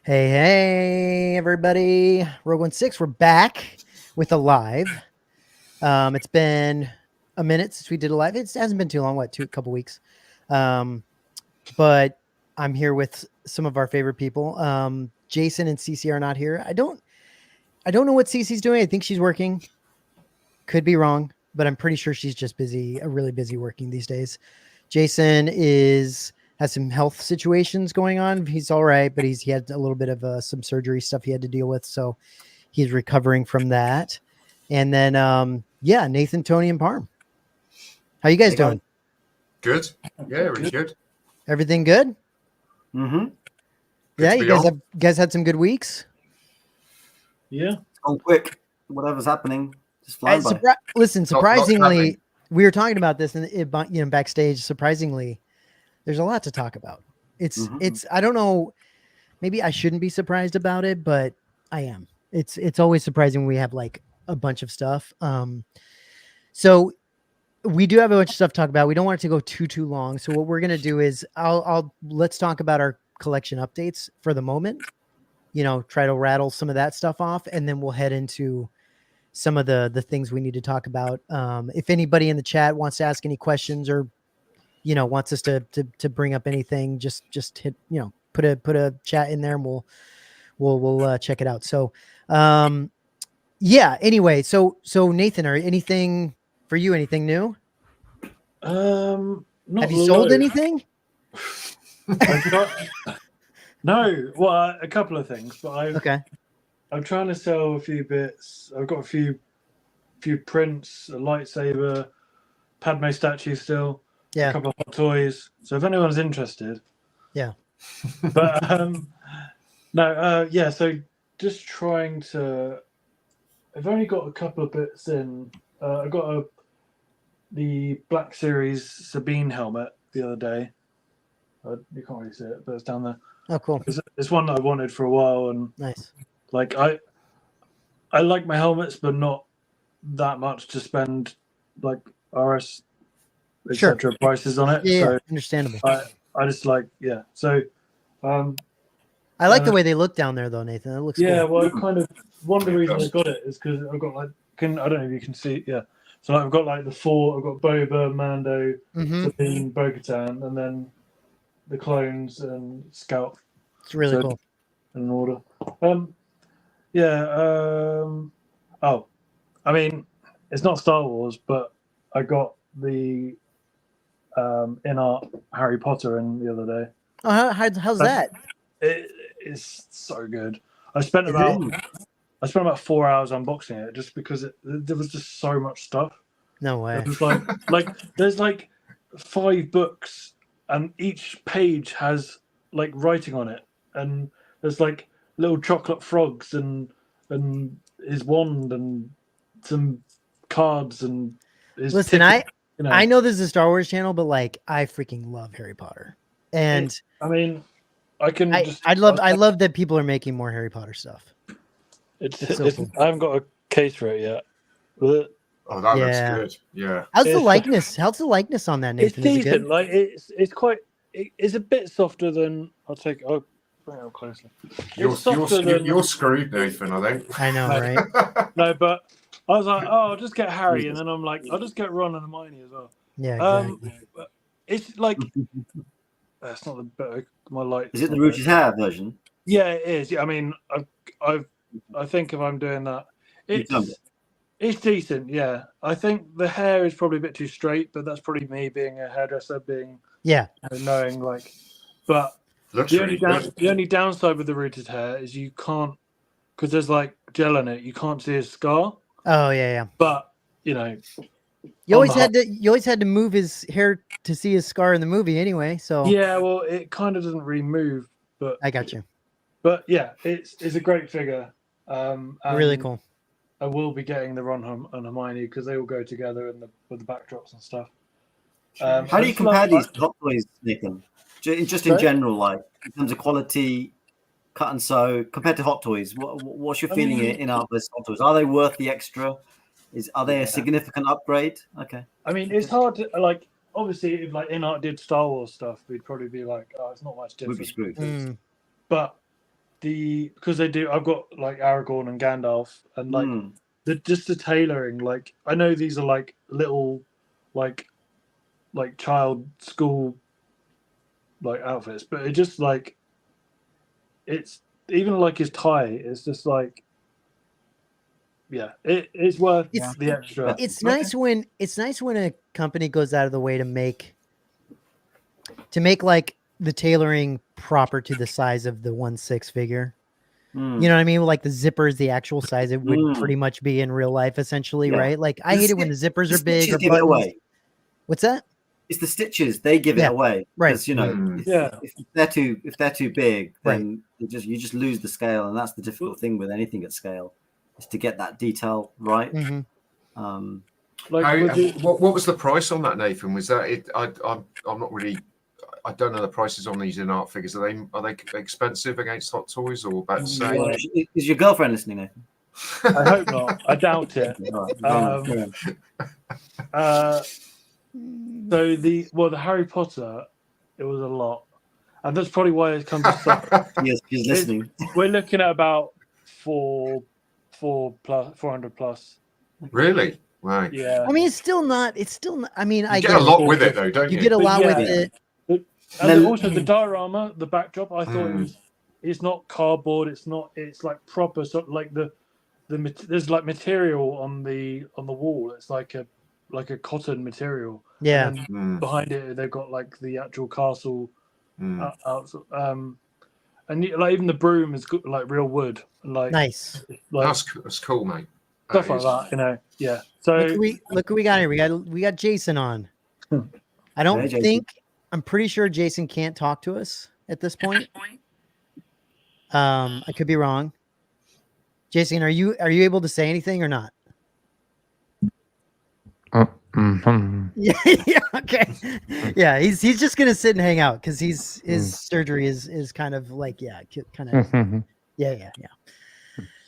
Hey, everybody. Rogue 16, we're back with a live. It's been a minute since we did a live. It hasn't been too long, a couple weeks. But I'm here with some of our favorite people. Jason and Cece are not here. I don't know what Cece's doing. I think she's working. Could be wrong, but I'm pretty sure she's just busy, really busy working these days. Jason has some health situations going on. He's all right, but he had a little bit of some surgery stuff he had to deal with. So he's recovering from that. And then, Nathan, Tony, and Parm. How you guys doing? Good. Yeah, really good. Everything good? Mm-hmm. Yeah, you guys had some good weeks? Yeah. It's gone quick. Whatever's happening, just flying by. Listen, surprisingly, we were talking about this in backstage. Surprisingly, there's a lot to talk about. It's I don't know, maybe I shouldn't be surprised about it, but I am. It's always surprising when we have like a bunch of stuff. So we do have a bunch of stuff to talk about. We don't want it to go too long. So what we're gonna do is let's talk about our collection updates for the moment. Try to rattle some of that stuff off, and then we'll head into some of the things we need to talk about. If anybody in the chat wants to ask any questions or wants us to bring up anything, just hit, put a chat in there and we'll check it out. So, anyway, so Nathan, anything for you, anything new? Have you sold anything? No. Well, a couple of things, but I'm trying to sell a few bits. I've got a few prints, a lightsaber, Padme statue still. Yeah. A couple of hot toys. So if anyone's interested. Yeah. But so just trying to. I've only got a couple of bits in. I got the Black Series Sabine helmet the other day. You can't really see it, but it's down there. Oh, cool. It's one that I wanted for a while, and nice. Like I like my helmets, but not that much to spend like RS etc. prices on it. Yeah, so understandable. I just like So I like the way they look down there, though, Nathan. It looks cool. Well, kind of one of the reasons I got it is because I've got I don't know if you can see. Yeah, so I've got like the four. I've got Boba, Mando, Sabine, Bo-Katan, and then the clones and Scout. It's really cool. In order. I mean, it's not Star Wars, but I got the in-art Harry Potter in the other day. Oh, how's that? It is so good. I spent about 4 hours unboxing it just because there was just so much stuff. No way. It was like there's like 5 books, and each page has like writing on it, and there's like little chocolate frogs and his wand and some cards and his Listen, I know this is a Star Wars channel, but like I freaking love Harry Potter. And I love that people are making more Harry Potter stuff. It's so cool. I haven't got a case for it yet. Oh, that looks good. Yeah. How's the likeness? How's the likeness on that, Nathan? It's decent. Like it's a bit softer than I'll bring it up closely. You're screwed, Nathan, I think. I know, right? No, but I was like, I'll just get Harry, and then I'm like, I'll just get Ron and Hermione as well. Yeah, exactly. It's like that's not the better my light. Is it the Rooted Hair version? Yeah, it is. Yeah, I mean, I think if I'm doing that, it's decent. Yeah, I think the hair is probably a bit too straight, but that's probably me being a hairdresser, knowing like, but. The only downside with the rooted hair is you can't, because there's like gel in it. You can't see his scar. Oh yeah. But you always had to move his hair to see his scar in the movie anyway. So yeah, well, it kind of doesn't really move. But I got you. But yeah, it's a great figure. Really cool. I will be getting the Ron and Hermione because they all go together with the backdrops and stuff. How do you compare these Hot Toys, Nathan? Just in general, like in terms of quality, cut and sew, compared to Hot Toys, what's your feeling in art versus Hot Toys? Are they worth the extra? Are they a significant upgrade? Okay. I mean, it's hard to like. Obviously, if like in art did Star Wars stuff, we'd probably be like, oh, it's not much different. We'd be screwed. But because they do. I've got like Aragorn and Gandalf, and like the tailoring. Like I know these are like little, like child school like outfits, but it just like it's even like his tie. It's just like. Yeah, it's worth the extra. It's nice when a company goes out of the way to make like the tailoring proper to the size of the 1/6 figure. You know what I mean? Like the zipper is the actual size it would pretty much be in real life, essentially, right? Like I hate it when the zippers are big or buttons. Away. What's that? It's the stitches, they give it away, right? Because if they're too big, then you just lose the scale, and that's the difficult thing with anything at scale. Is to get that detail right. What was the price on that, Nathan? Was that it? I'm not really. I don't know the prices on these in art figures. Are they expensive against Hot Toys or about the same? Is your girlfriend listening, Nathan? I hope not. I doubt it. So the Harry Potter, it was a lot, and that's probably why it comes to stuff. Yes, she's listening. We're looking at about 400 plus. Really? Right. Yeah. I mean, it's still not. I mean, I get a lot with it though, don't you? You get a lot with it. And also the diorama, the backdrop. I thought it's not cardboard. It's not. It's like proper. So like there's like material on the wall. It's like a cotton material. Yeah. And behind it, they've got like the actual castle. And like even the broom is like real wood. Like nice. Like, that's cool, mate. Stuff like that, you know. Yeah. So look who we got here. We got Jason on. I don't think. I'm pretty sure Jason can't talk to us at this point. I could be wrong. Jason, are you able to say anything or not? Yeah, okay. Yeah, he's just gonna sit and hang out because his surgery is kind of like yeah.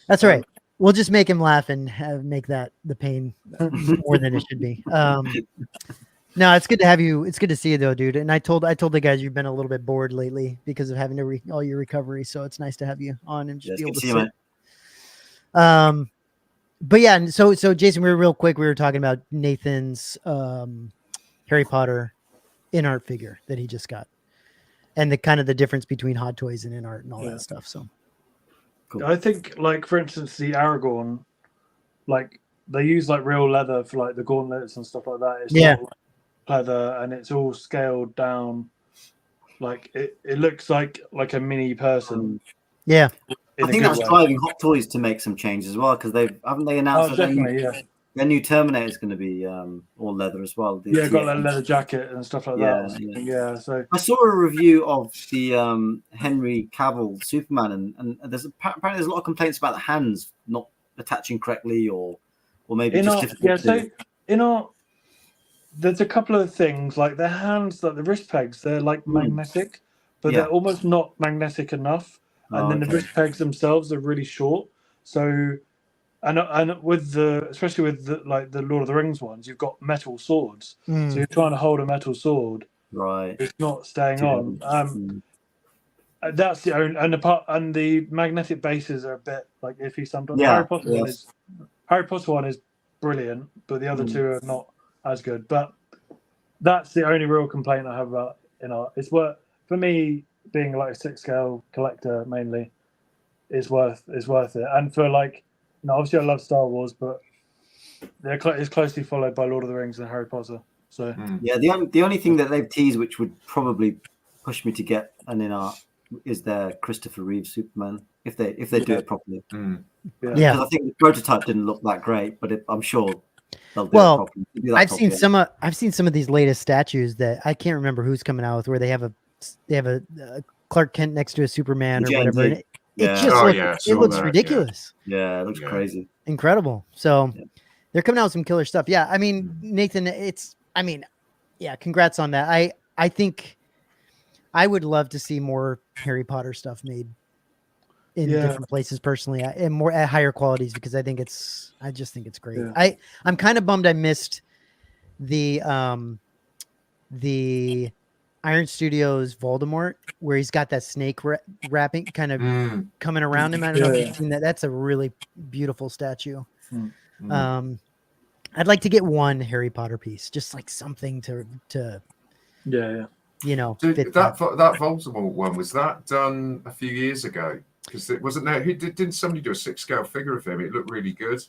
That's all right. We'll just make him laugh and make that the pain more than it should be. No, it's good to have you. It's good to see you though, dude. And I told the guys you've been a little bit bored lately because of having to all your recovery. So it's nice to have you on and just be able to sit. But yeah, so Jason, we were talking about Nathan's Harry Potter in art figure that he just got, and the kind of the difference between Hot Toys and in art and all that stuff. So cool. I think, like for instance, the Aragorn, like they use like real leather for like the gauntlets and stuff like that. It's not like leather, and it's all scaled down. Like it looks like a mini person. Yeah. I think that's driving Hot Toys to make some changes as well, because haven't they announced that their new Terminator is going to be all leather as well. Got that leather jacket and stuff like that. Yeah. So I saw a review of the Henry Cavill Superman, and apparently there's a lot of complaints about the hands not attaching correctly, or maybe difficult. So there's a couple of things like the hands, like the wrist pegs, they're like magnetic, but they're almost not magnetic enough. And then the wrist pegs themselves are really short. So, and with especially with the Lord of the Rings ones, you've got metal swords. So you're trying to hold a metal sword. Right. It's not staying on. That's the only, and the magnetic bases are a bit like iffy sometimes. Yeah. Harry Potter one is brilliant, but the other two are not as good. But that's the only real complaint I have about art. It's for me, being like a 6 scale collector mainly, is worth it. And for obviously I love Star Wars, but it's closely followed by Lord of the Rings and Harry Potter. So the only thing that they've teased which would probably push me to get an in art is their Christopher Reeve Superman, if they do it properly. Because I think the prototype didn't look that great, but I'm sure they'll do it properly. I've seen some of these latest statues that I can't remember who's coming out with, where they have a Clark Kent next to a Superman or whatever. And it looks ridiculous. Yeah, it looks crazy. Incredible. So they're coming out with some killer stuff. Yeah, I mean, Nathan, congrats on that. I think I would love to see more Harry Potter stuff made in different places personally, and more at higher qualities, because I just think it's great. Yeah. I'm kind of bummed I missed the Iron Studios Voldemort, where he's got that snake wrapping kind of coming around him. I don't know if you've seen that. That's a really beautiful statue. I'd like to get one Harry Potter piece, just like something to you know. That Voldemort one, was that done a few years ago? Because it wasn't there. Didn't somebody do a 6-scale figure of him? It looked really good.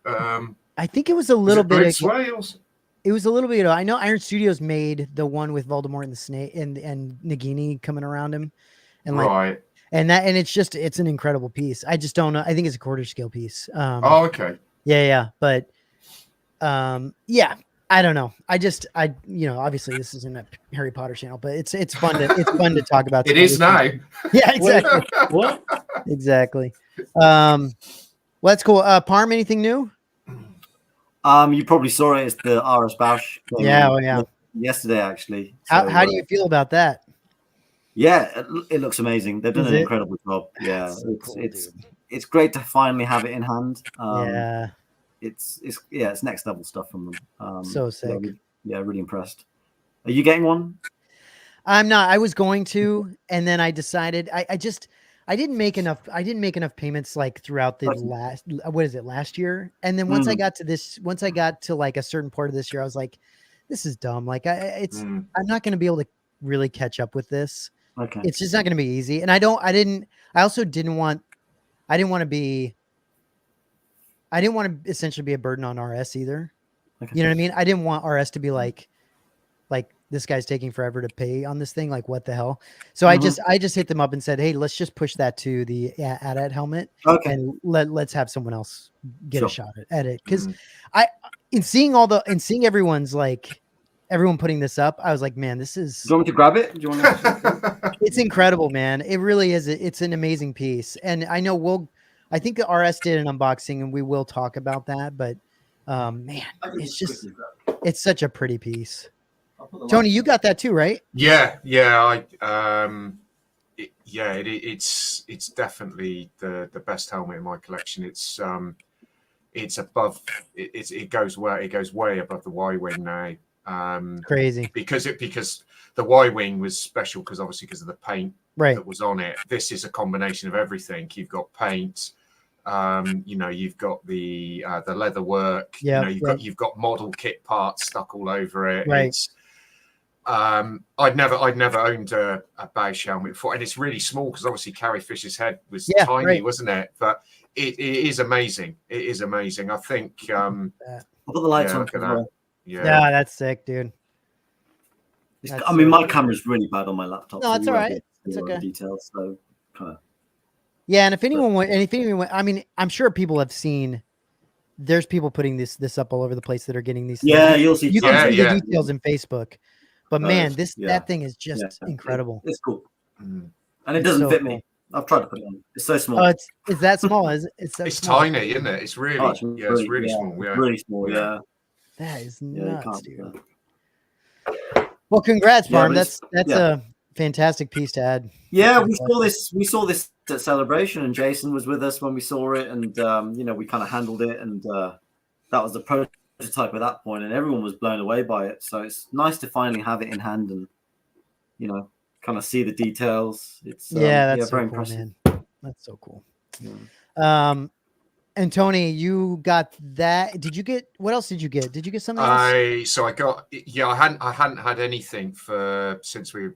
I think it was a little bit. It was a little bit. I know Iron Studios made the one with Voldemort and the snake and Nagini coming around him, and like and it's an incredible piece. I just don't know. I think it's a quarter scale piece. Okay. Yeah, but yeah. I don't know. Obviously this isn't a Harry Potter channel, but it's fun to talk about. It is now. Yeah, exactly. What? Exactly. Well, that's cool. Parm, anything new? You probably saw it. It's the RS Boushh. Yeah. Yesterday, actually. How do you feel about that? Yeah, it looks amazing. They've done an incredible job. Yeah, it's great to finally have it in hand. It's next level stuff from them. So sick. Really impressed. Are you getting one? I'm not. I was going to, and then I decided I didn't make enough payments like throughout the last year. And then once I got to like a certain part of this year, I was like, this is dumb. Like I'm not going to be able to really catch up with this. Okay. It's just not going to be easy. And I didn't want to essentially be a burden on RS either. Okay. You know what I mean? I didn't want RS to be like this guy's taking forever to pay on this thing. Like what the hell? So I just hit them up and said, hey, let's just push that to the AT-AT helmet. Okay. And let's have someone else get a shot at it. Cause in seeing everyone's like everyone putting this up, I was like, man, this is. Do you want me to grab it? Do you want to? It's incredible, man. It really is. It's an amazing piece. And I know I think the RS did an unboxing and we will talk about that, but man, it's such a pretty piece. Tony, you got that too, right? Yeah. It's definitely the best helmet in my collection. It's above. It goes way above the Y-wing now. Crazy because the Y-wing was special because of the paint that was on it. This is a combination of everything. You've got paint. You've got the leather work. You've got model kit parts stuck all over it. Right. It's, I'd never owned a Boushh helmet before, and it's really small because obviously Carrie Fisher's head was tiny, wasn't it? But it is amazing. It is amazing. I think. I'll put the lights on. Yeah, that's sick, dude. My camera's really bad on my laptop. No, it's all right. It's okay. Details, so kind of. Yeah, and if anyone, I mean, I'm sure people have seen. There's people putting this up all over the place that are getting these. Yeah, things. You'll see. You can see the details in Facebook, but man, that thing is just incredible. It's cool, and it doesn't fit me. I've tried to put it on. It's so small. Oh, it's that small, is it? It's tiny, isn't it? It's really, it's really small. Yeah, really small. Yeah, that is nuts, dude. Well, congrats, Farm. That's a fantastic piece to add. Yeah, we saw this at Celebration, and Jason was with us when we saw it, and we kind of handled it, and that was the prototype at that point, and everyone was blown away by it. So it's nice to finally have it in hand and kind of see the details. It's that's very so cool, impressive. man. That's so cool. Yeah. And Tony, you got that. What else did you get? Did you get something else? I hadn't had anything since we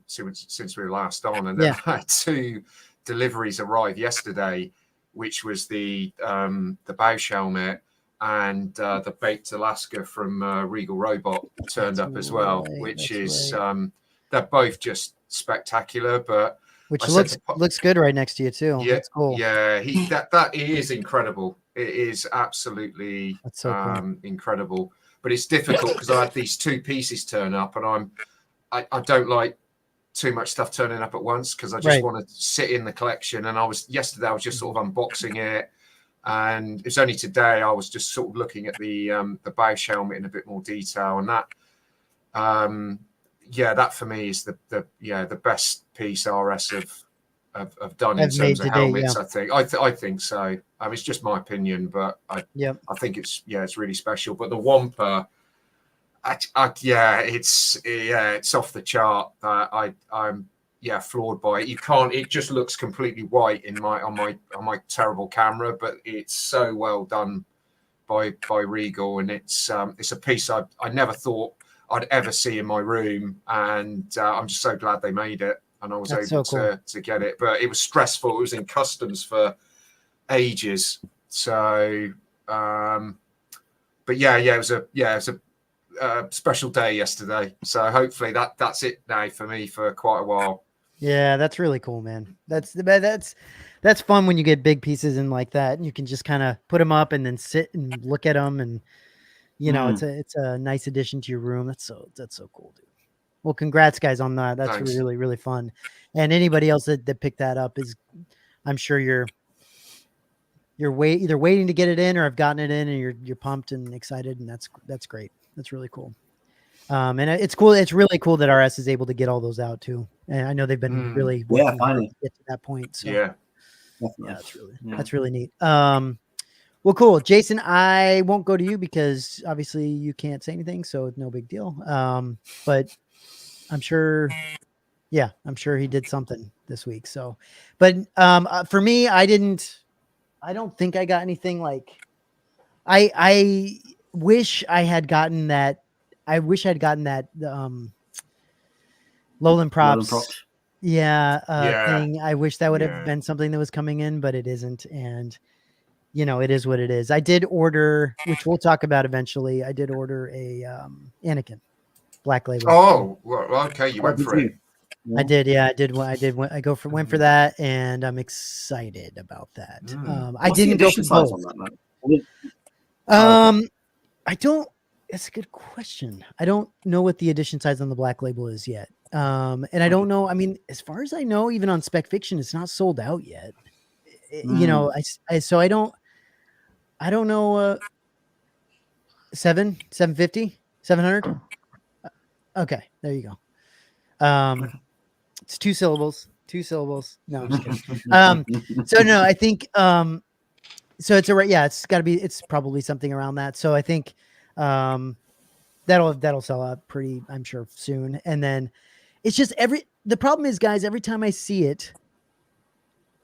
were last on, and then I had 2 deliveries arrive yesterday, which was the Boushh helmet and the baked Alaska from Regal Robot turned up as well, which is they're both just spectacular, but which looks good right next to you too. Yeah, that's cool. Yeah, that is incredible. It is absolutely cool. incredible, but it's difficult because I had these 2 pieces turn up, and I don't like too much stuff turning up at once because I just want to sit in the collection. And yesterday I was just sort of unboxing it, and it's only today I was just sort of looking at the Boushh helmet in a bit more detail, and that that for me is the best piece RS have done in terms of helmets. I think so. It's just my opinion, but I think it's really special. But the Wampa, it's off the chart. I'm floored by it. You can't. It just looks completely white on my terrible camera, but it's so well done by Regal, and it's a piece I never thought I'd ever see in my room, and I'm just so glad they made it, and I was able to get it. But it was stressful. It was in customs for ages. So, but it was a special day yesterday. So hopefully that's it now for me for quite a while. Yeah, that's really cool, man. That's fun when you get big pieces in like that, and you can just kind of put them up and then sit and look at them, and it's a nice addition to your room. That's so cool, dude. Well, congrats, guys, on that. That's Thanks. really, really fun. And anybody else that picked that up I'm sure you're either waiting to get it in or have gotten it in, and you're pumped and excited, and that's great. That's really cool. And it's cool. It's really cool that RS is able to get all those out too. And I know they've been really working hard to get to that point. So that's really neat. Well, cool. Jason, I won't go to you because obviously you can't say anything, so no big deal. But I'm sure he did something this week. So, but for me, I don't think I got anything like. I wish I had gotten that. I wish I'd gotten that Lowland props. Thing. I wish that would have been something that was coming in, but it isn't. And it is what it is. I did order, which we'll talk about eventually. I did order a Anakin Black Label. Oh, well, okay. You went for it. I did. Yeah, I did. Went for that, and I'm excited about that. I didn't go for both. On that, I don't. That's a good question. I don't know what the edition size on the Black Label is yet. And I don't know. I mean, as far as I know, even on Spec Fiction, it's not sold out yet. So I don't know. 750, 700. Okay, there you go. It's 2 syllables. 2 syllables. No, I'm just kidding. So no, I think. So it's it's got to be. It's probably something around that. So I think. That'll sell out pretty, I'm sure, soon. And then it's just the problem is, guys, every time I see it,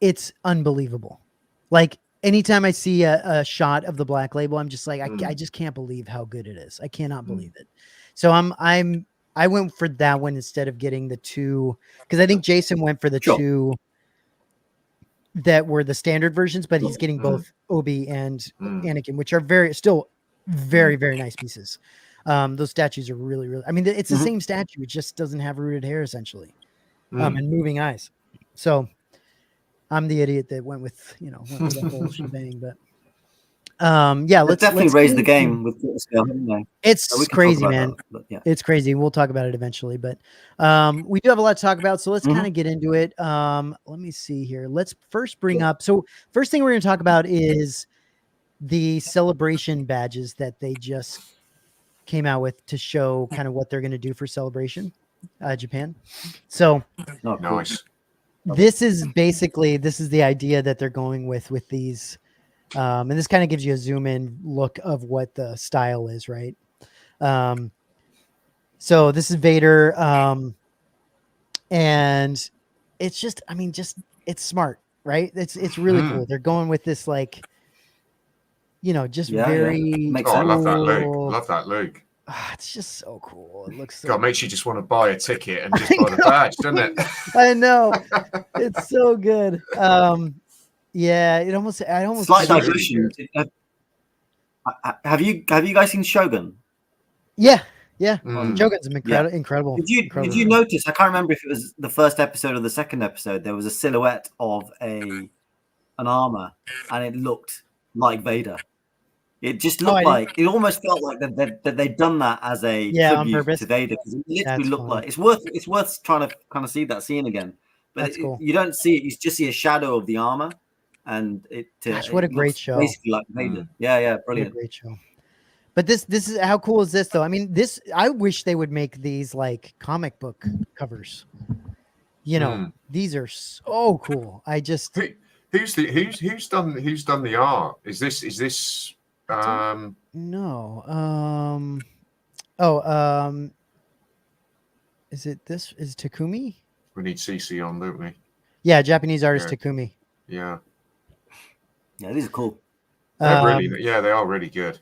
it's unbelievable. Like anytime I see a shot of the Black Label, I'm just like, I just can't believe how good it is. I cannot believe it. So I went for that one instead of getting the 2, because I think Jason went for the 2 that were the standard versions, but he's getting both Obi and Anakin, which are still very, very nice pieces. Those statues are really, really, I mean, it's the same statue. It just doesn't have rooted hair essentially, and moving eyes. So I'm the idiot that went with the whole shebang, but let's definitely raise the game with the scale. It's crazy, man. It's crazy. We'll talk about it eventually, but we do have a lot to talk about. So let's kind of get into it. Let me see here. Let's first bring up. So first thing we're going to talk about is the celebration badges that they just came out with to show kind of what they're going to do for Celebration Japan. So nice. This is the idea that they're going with these. And this kind of gives you a zoom in look of what the style is, right? So this is Vader. And it's just, it's smart, right? It's really cool. They're going with this, like, very cool. I love that Luke. Love that Luke. It's just so cool. It looks so God, makes you just want to buy a ticket and just buy the badge, doesn't it? I know. It's so good. Yeah, I almost slight digression. Have you guys seen Shogun? Yeah. Shogun's incredible. Did you notice? I can't remember if it was the first episode or the second episode. There was a silhouette of an armor, and it looked like Vader. It just looked it almost felt like that they'd done that as a tribute to Vader, because it literally looked like it's worth trying to kind of see that scene again. But cool. You don't see it; you just see a shadow of the armor, and what a great show! Basically, like Vader. Yeah, brilliant. What a great show. But this is how cool is this though? I mean, I wish they would make these like comic book covers. These are so cool. I just who's done the art? Is this? No. Oh, is it this? Is Takumi? We need CC on, don't we? Yeah, Japanese artist Takumi. Yeah. Yeah, these are cool. They're really, yeah, they are really good.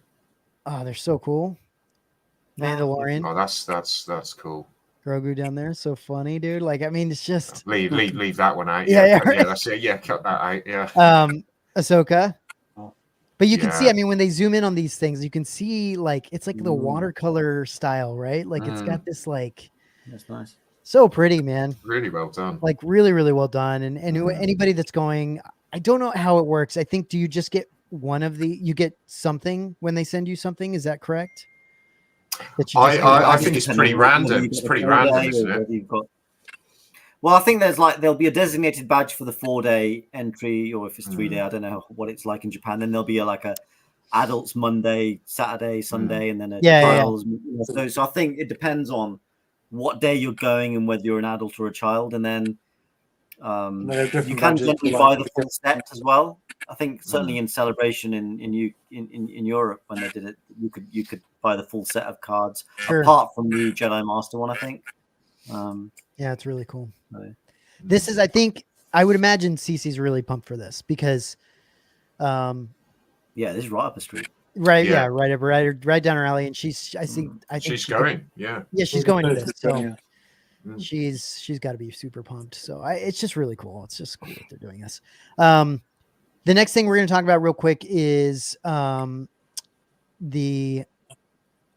Oh, they're so cool. Mandalorian. Oh, that's cool. Grogu down there, so funny, dude. Like, I mean, it's just leave that one out. Yeah, That's it. Yeah, cut that out. Yeah. Ahsoka. But you can see, I mean, when they zoom in on these things, you can see like it's like the watercolor style, right? Like it's got this like that's nice. So pretty, man. Really well done. Like really, really well done. And anybody that's going, I don't know how it works. I think, do you just get you get something when they send you something? Is that correct? I think it's pretty random. It's pretty random, isn't it? Well, I think there'll be a designated badge for the 4-day entry, or if it's 3-day, I don't know what it's like in Japan. Then there'll be like a adults Monday, Saturday, Sunday, and then a trials. Yeah. So I think it depends on what day you're going and whether you're an adult or a child, and then you can generally buy the full set as well. I think certainly in Celebration in Europe when they did it, you could buy the full set of cards apart from the Jedi Master one, I think. Yeah, it's really cool. This is, I think, I would imagine Cece's really pumped for this because, this is right up the street. Right, right down her alley, and I think she's going. Yeah, she's going to this. So she's got to be super pumped. So it's just really cool. It's just cool that they're doing this. The next thing we're going to talk about real quick is the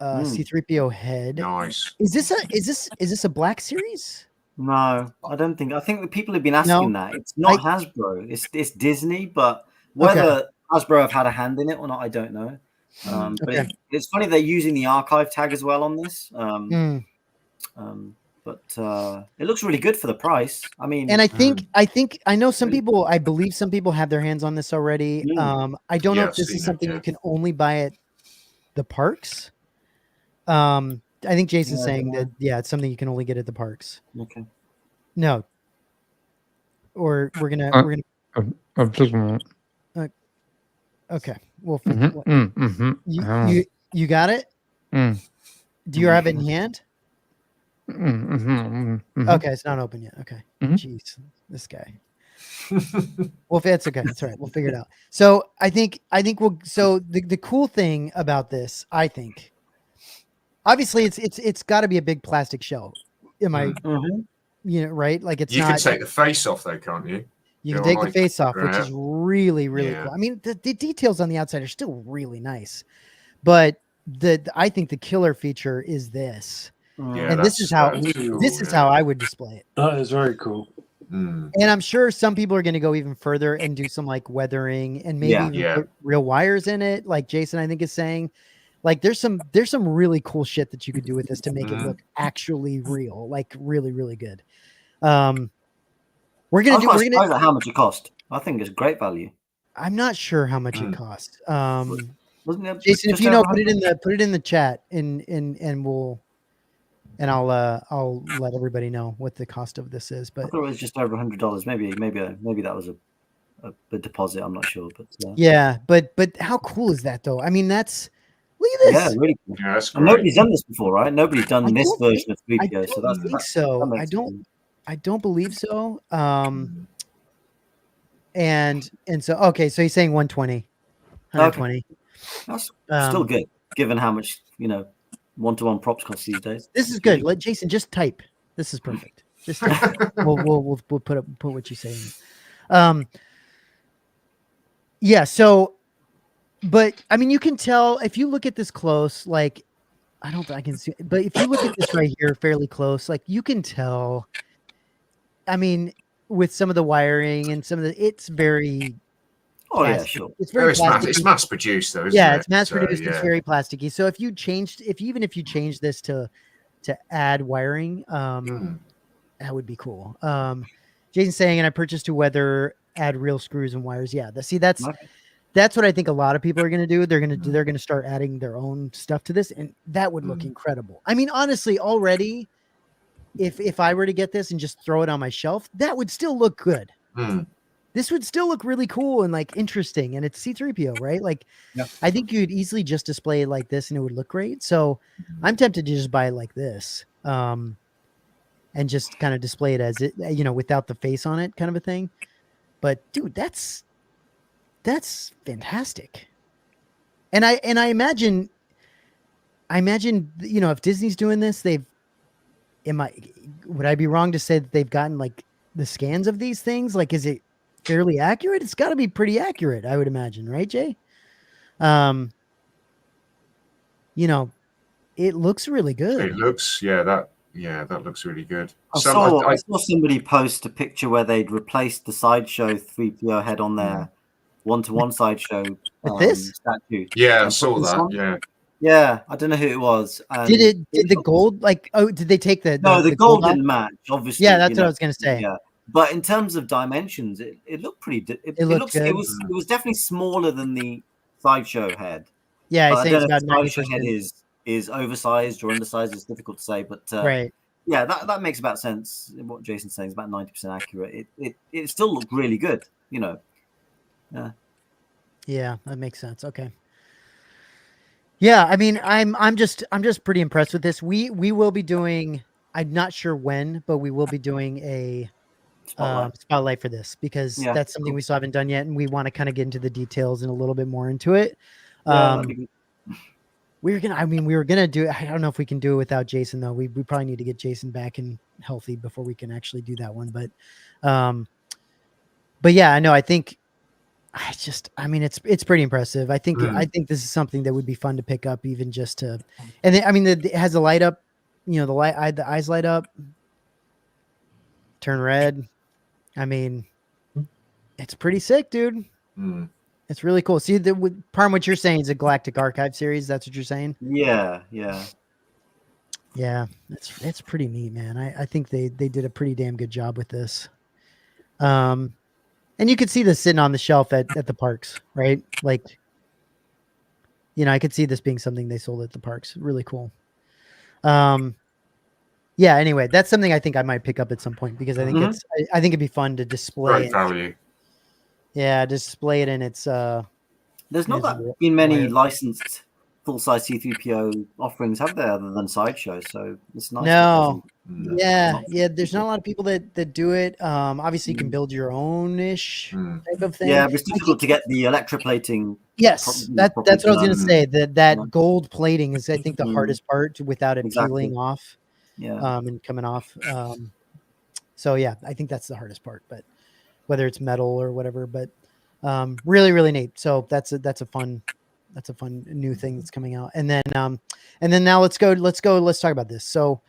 C3PO head. Nice. Is this a Black Series? No, I don't think. I think the people have been asking that. It's not Hasbro. It's Disney, but whether Hasbro have had a hand in it or not, I don't know. But it's funny they're using the archive tag as well on this. But it looks really good for the price. I mean, and I know some people. I believe some people have their hands on this already. I don't know if this is something you can only buy at the parks. I think Jason's saying that it's something you can only get at the parks. Okay. No. Or we're gonna I'm looking at okay. We'll you got it? Do you have it in hand? Okay, it's not open yet. Okay. Jeez, this guy. Well, it's okay. It's all right. We'll figure it out. So I think the cool thing about this, I think, obviously it's got to be a big plastic shell. Am I, right? Like it's you not. You can take the face off though, can't you? You can take the face off, which is really, really cool. I mean, the details on the outside are still really nice, but I think the killer feature is this. And this is how I would display it. That is very cool. And I'm sure some people are going to go even further and do some like weathering and maybe even put real wires in it, like Jason I think is saying. Like there's some really cool shit that you could do with this to make it look actually real, like really, really good. We're gonna how much it cost. I think it's great value. I'm not sure how much it cost. Wasn't it Jason, if you know, put it in the chat and I'll let everybody know what the cost of this is. But I thought it was just over $100. Maybe that was a deposit. I'm not sure, but but how cool is that though? I mean, look at this. Yeah, really cool. Yeah, that's great. And nobody's done this before, right? Nobody's done this version of 3PO. So that's think so. I don't believe so. And so okay, so he's saying 120. Okay. That's still good, given how much one-to-one props cost these days. This is good. Let Jason just type. This is perfect. Just type. we'll put what you say in. So, but I mean, you can tell if you look at this close. Like, I don't think I can see, but if you look at this right here, fairly close, like you can tell. I mean, with some of the wiring and some of it's very. Oh yeah, sure. It's very it's mass produced though, isn't it? It's mass produced. It's very plasticky. So if you changed this to add wiring, that would be cool. Jason's saying, and I purchased to weather, add real screws and wires. Yeah, that's what I think a lot of people are going to do. They're going to start adding their own stuff to this, and that would look incredible. I mean, honestly, already, if I were to get this and just throw it on my shelf, that would still look good. this would still look really cool and like interesting. And it's C3PO, right? Like, I think you could easily just display it like this and it would look great. So I'm tempted to just buy it like this, and just kind of display it as it, without the face on it, kind of a thing. But dude, that's fantastic. And I imagine, if Disney's doing this, would I be wrong to say that they've gotten like the scans of these things? Like, is it fairly accurate? It's got to be pretty accurate, I would imagine, right, Jay? It looks really good. It looks, that looks really good. I saw somebody post a picture where they'd replaced the Sideshow 3PO head on their one-to-one Sideshow this statue. Yeah, I saw that. One. Yeah, I don't know who it was. Did the gold did they take the gold didn't match, obviously. Yeah, that's what I was gonna say. Yeah. But in terms of dimensions, it looked pretty. It was definitely smaller than the Sideshow head. Yeah, I say it's about the Sideshow head is oversized or undersized. It's difficult to say, but right. Yeah, that makes about sense. What Jason's saying is about 90% accurate. It still looked really good, Yeah. Yeah, that makes sense. Okay. Yeah, I mean, I'm just pretty impressed with this. We will be doing. I'm not sure when, but we will be doing a spotlight for this because that's something we still haven't done yet, and we want to kind of get into the details and a little bit more into it. We were gonna do it. I don't know if we can do it without Jason though. We probably need to get Jason back and healthy before we can actually do that one. But yeah, I know. I think it's pretty impressive. I think this is something that would be fun to pick up, even just to. And then, it has a light up. The eyes light up, turn red. I mean, it's pretty sick, dude. It's really cool. See, Parm, what you're saying is a Galactic Archive series. That's what you're saying? Yeah. Yeah, it's pretty neat, man. I think they did a pretty damn good job with this. And you could see this sitting on the shelf at the parks, right? Like, I could see this being something they sold at the parks. Really cool. Yeah, anyway, that's something I think I might pick up at some point because I think I think it'd be fun to display it. Value. Yeah, display it in its there's not been many licensed full-size C3PO offerings, have there, other than Sideshow? So it's nice. No. Yeah. There's not a lot of people that do it. Obviously, you can build your own-ish type of thing. Yeah, but it's difficult to get the electroplating. Yes, that's what I was going to say. That gold plating is, I think, the hardest part without it peeling off. Yeah. And coming off. So yeah, I think that's the hardest part. But whether it's metal or whatever, but really, really neat. So that's a fun new thing that's coming out. And then now let's talk about this. So,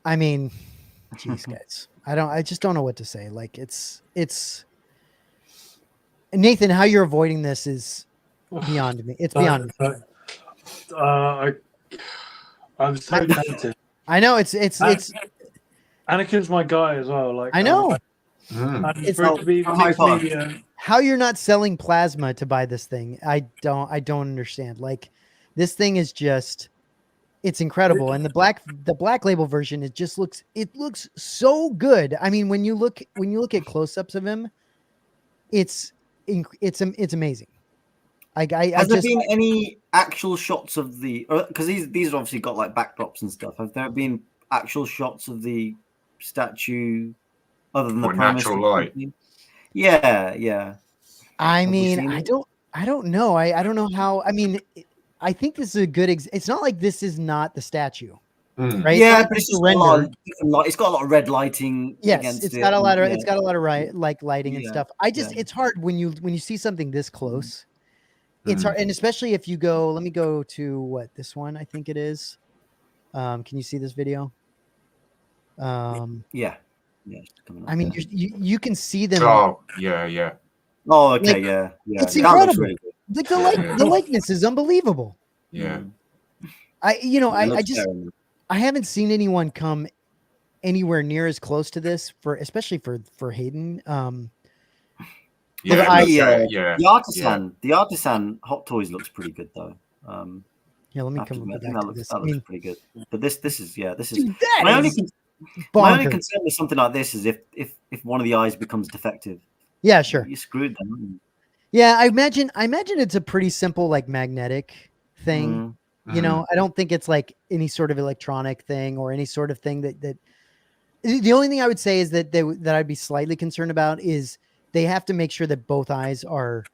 I mean, geez, guys, I just don't know what to say. Like it's Nathan, how you're avoiding this is beyond me. It's beyond me. I'm so tempted. I know it's Anakin's my guy as well. Like I know. It's how you're not selling plasma to buy this thing. I don't understand. Like this thing is just, it's incredible. And the black label version, it looks so good. I mean, when you look at close-ups of him, it's amazing. Has there been any actual shots of the, because these have obviously got like backdrops and stuff. Have there been actual shots of the statue other than the natural light? Yeah. I mean, I don't know. I don't know how. I mean, I think this is a good. It's not like this is not the statue, right? Yeah, but it's got a lot of red lighting. Yes, it's got a lot of lighting and stuff. It's hard when you see something this close. It's hard, and especially if you go. Let me go to this one. I think it is. Can you see this video? Yeah. I mean, you can see them. Oh, yeah. Oh, okay, It's incredible. Really the likeness is unbelievable. Yeah. I haven't seen anyone come anywhere near as close to this especially for Hayden. The artisan Hot Toys looks pretty good though. Let me come back to this. That looks pretty good. But this is Dude, My only concern with something like this is if one of the eyes becomes defective. Yeah, sure. You're screwed then, aren't you? Yeah, I imagine it's a pretty simple like magnetic thing. You know, I don't think it's like any sort of electronic thing or any sort of thing that the only thing I would say is that that I'd be slightly concerned about is they have to make sure that both eyes are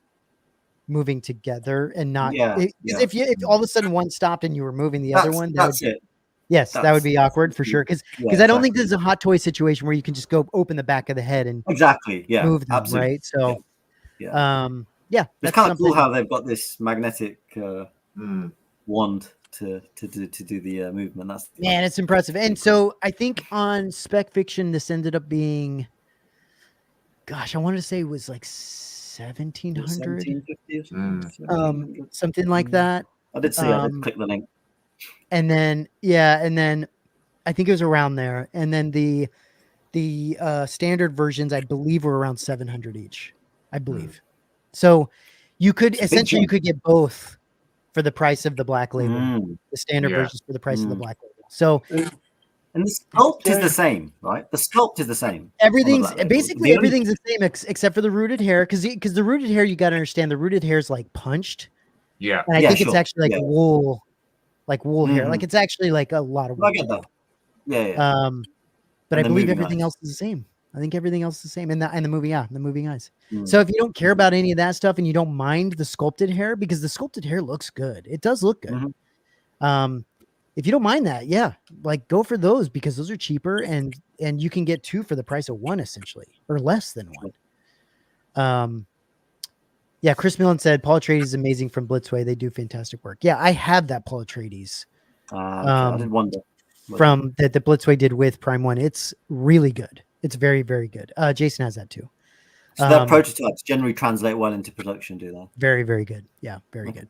moving together and not if all of a sudden one stopped and you were moving the other one, that's it. Yes, that would be awkward for sure. Because I don't think this is a hot toy situation where you can just go open the back of the head and move them, absolutely. Right? So it's kind of cool how they've got this magnetic wand to do the movement. Man, it's impressive. And so I think on Spec Fiction, this ended up being, gosh, I wanted to say it was like 1700, 1750 something like that. I did see. I did click the link. And then I think it was around there. And then the standard versions, I believe, were around 700 each. I believe. So you could essentially get both for the price of the black label. The standard versions for the price of the black label. So and the sculpt is the same, right? The sculpt is the same. Everything's the same except for the rooted hair, because the rooted hair, you got to understand, the rooted hair is like punched. Yeah, and I think it's actually like wool, hair. Like it's actually like a lot of wool. I get that. Yeah. But I believe everything else is the same. I think everything else is the same in the movie. Yeah, the moving eyes. So if you don't care about any of that stuff and you don't mind the sculpted hair, because the sculpted hair looks good, it does look good. If you don't mind that, like go for those, because those are cheaper and you can get two for the price of one, essentially, or less than one. Chris Millen said Paul Atreides is amazing from Blitzway. They do fantastic work. Yeah, I have that Paul Atreides. I did wonder. From that the Blitzway did with Prime 1. It's really good. It's very, very good. Jason has that too. So their prototypes generally translate well into production, do they? Very, very good. Yeah, very good.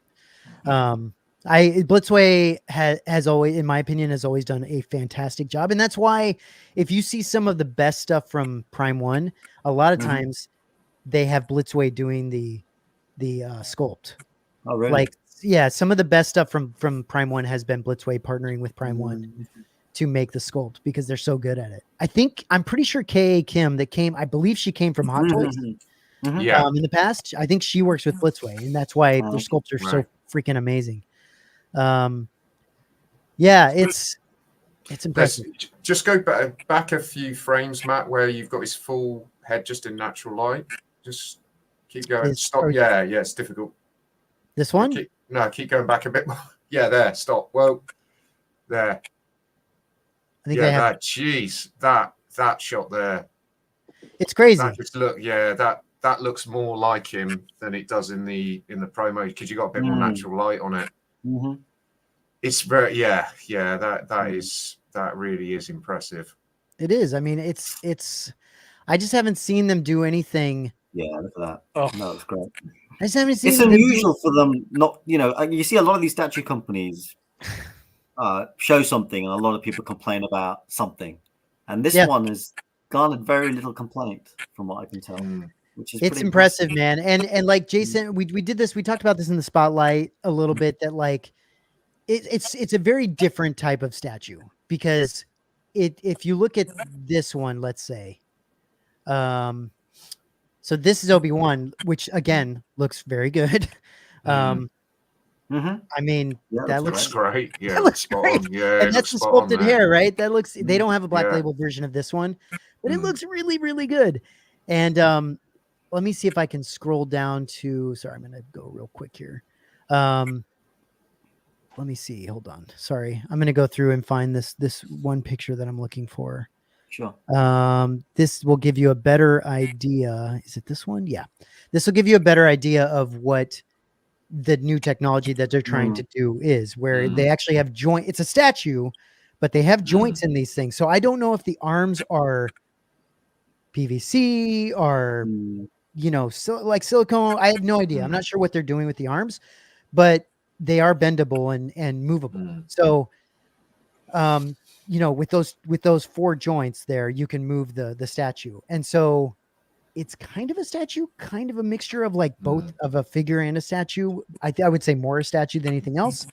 Blitzway has always, in my opinion, has always done a fantastic job. And that's why if you see some of the best stuff from Prime 1, a lot of times they have Blitzway doing the sculpt. Oh, really? Like, some of the best stuff from Prime 1 has been Blitzway partnering with Prime 1 to make the sculpt, because they're so good at it. I'm pretty sure K.A. Kim I believe she came from Hot Toys in the past. I think she works with Blitzway, and that's why their sculpts are so freaking amazing. It's impressive. Just go back a few frames, Matt, where you've got his full head just in natural light. Just keep going. Stop. It's difficult. This one? Keep going back a bit more. Yeah, there. Stop. Well, there. I think jeez, that shot there. It's crazy. That looks more like him than it does in the promo, because you got a bit more natural light on it. It's very that really is impressive. It is. I mean, it's I just haven't seen them do anything. Yeah, look at that. Oh, no, it's great. I just haven't seen. It's unusual for them. Not, you see a lot of these statue companies show something, and a lot of people complain about something, and this one has garnered very little complaint, from what I can tell. Which is it's impressive, man. And like Jason, we did this. We talked about this in the spotlight a little bit. That like it's a very different type of statue, because if you look at this one, let's say, so this is Obi-Wan, which again looks very good. I mean, that looks great. Yeah, that looks great. Yeah, and that's the sculpted hair, right? That looks. They don't have a black label version of this one, but it looks really, really good. And let me see if I can scroll down to. Sorry, I'm gonna go real quick here. Let me see. Hold on. Sorry, I'm gonna go through and find this one picture that I'm looking for. Sure. This will give you a better idea. Is it this one? Yeah. This will give you a better idea of what the new technology that they're trying to do is, where they actually have joint. It's a statue, but they have joints in these things. So I don't know if the arms are PVC or, like silicone. I have no idea. I'm not sure what they're doing with the arms, but they are bendable and movable. So, with those four joints there, you can move the statue. And so it's kind of a statue, kind of a mixture of like both of a figure and a statue. I would say more a statue than anything else.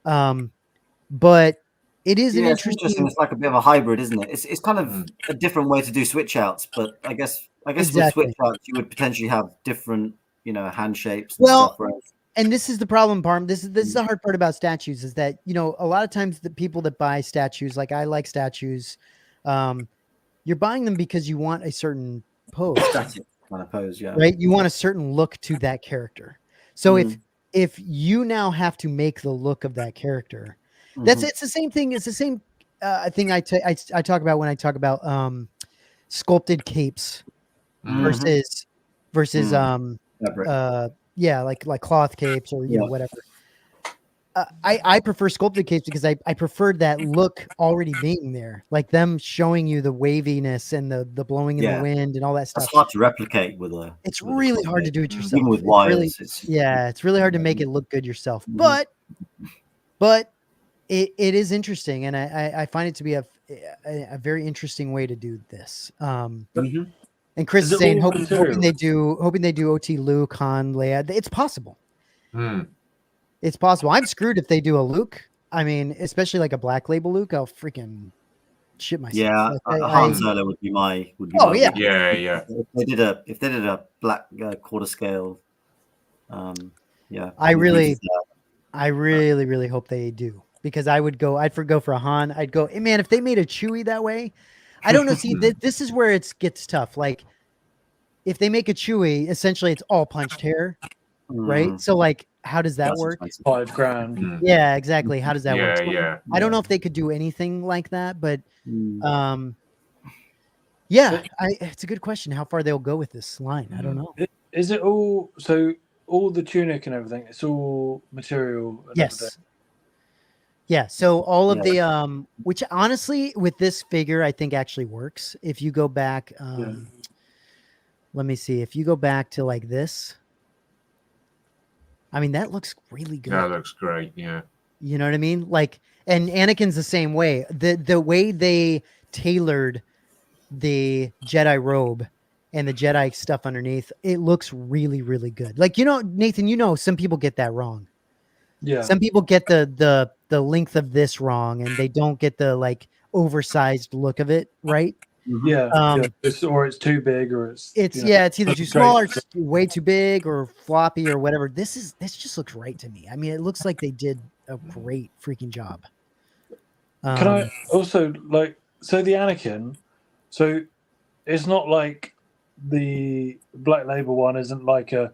But it is an it's interesting. It's like a bit of a hybrid, isn't it? It's kind of a different way to do switch outs, but I guess Exactly. with switch outs you would potentially have different, hand shapes and Well, stuff, right? And this is the problem, Parm. This is the hard part about statues is that, a lot of times the people that buy statues, like I like statues, you're buying them because you want a certain pose. Static kind of pose, yeah. Right? You want a certain look to that character. So if you now have to make the look of that character, it's the same thing. It's the same thing I talk about when I talk about sculpted capes versus like cloth capes or whatever. I prefer sculpted capes because I prefer that look already being there, like them showing you the waviness and the blowing in the wind and all that stuff. It's hard to replicate with a. It's really hard to do it yourself. Even with wires, it's really hard to make it look good yourself. But it is interesting, and I find it to be a very interesting way to do this. And Chris is saying, hoping they do OT Luke, Han, Leia. It's possible. It's possible. I'm screwed if they do a Luke. I mean, especially like a black label Luke. I'll freaking shit myself. Yeah, Han Solo would be my. Yeah. If they did a black quarter scale, I really hope they do, because I'd go for a Han. I'd go, hey, man, if they made a Chewie that way. I don't know. See, this is where it gets tough. Like, if they make a Chewie, essentially it's all punched hair, right? So, like, how does that work? $5,000. Yeah, exactly. How does that work? Yeah. I don't know if they could do anything like that, but it's a good question. How far they'll go with this line, I don't know. Is it all the tunic and everything? It's all material. And yes. everything. Yeah, so all of the which honestly with this figure I think actually works. If you go back let me see. If you go back to like this, I mean that looks really good. That looks great, yeah. You know what I mean? Like, and Anakin's the same way. The way they tailored the Jedi robe and the Jedi stuff underneath, it looks really, really good. Like, Nathan, some people get that wrong. Yeah. Some people get the length of this wrong, and they don't get the like oversized look of it, right? Yeah. It's too big, or it's either too small or it's way too big or floppy or whatever. This just looks right to me. I mean, it looks like they did a great freaking job. Can I also the Anakin? So it's not like the Black Label one isn't like a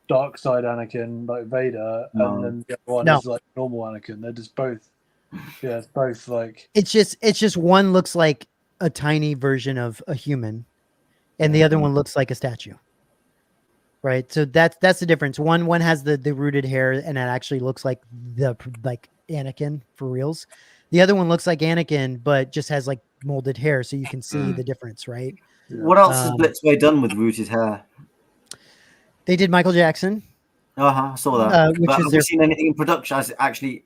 dark side Anakin like Vader, and then the other one is like normal Anakin. They're just both. Yeah, it's both like. It's just one looks like a tiny version of a human, and the other one looks like a statue. Right, so that's the difference. One has the rooted hair, and it actually looks like Anakin for reals. The other one looks like Anakin, but just has like molded hair, so you can see the difference, right? What else has Blitzway done with rooted hair? They did Michael Jackson. I saw that. Have you seen anything in production? As actually,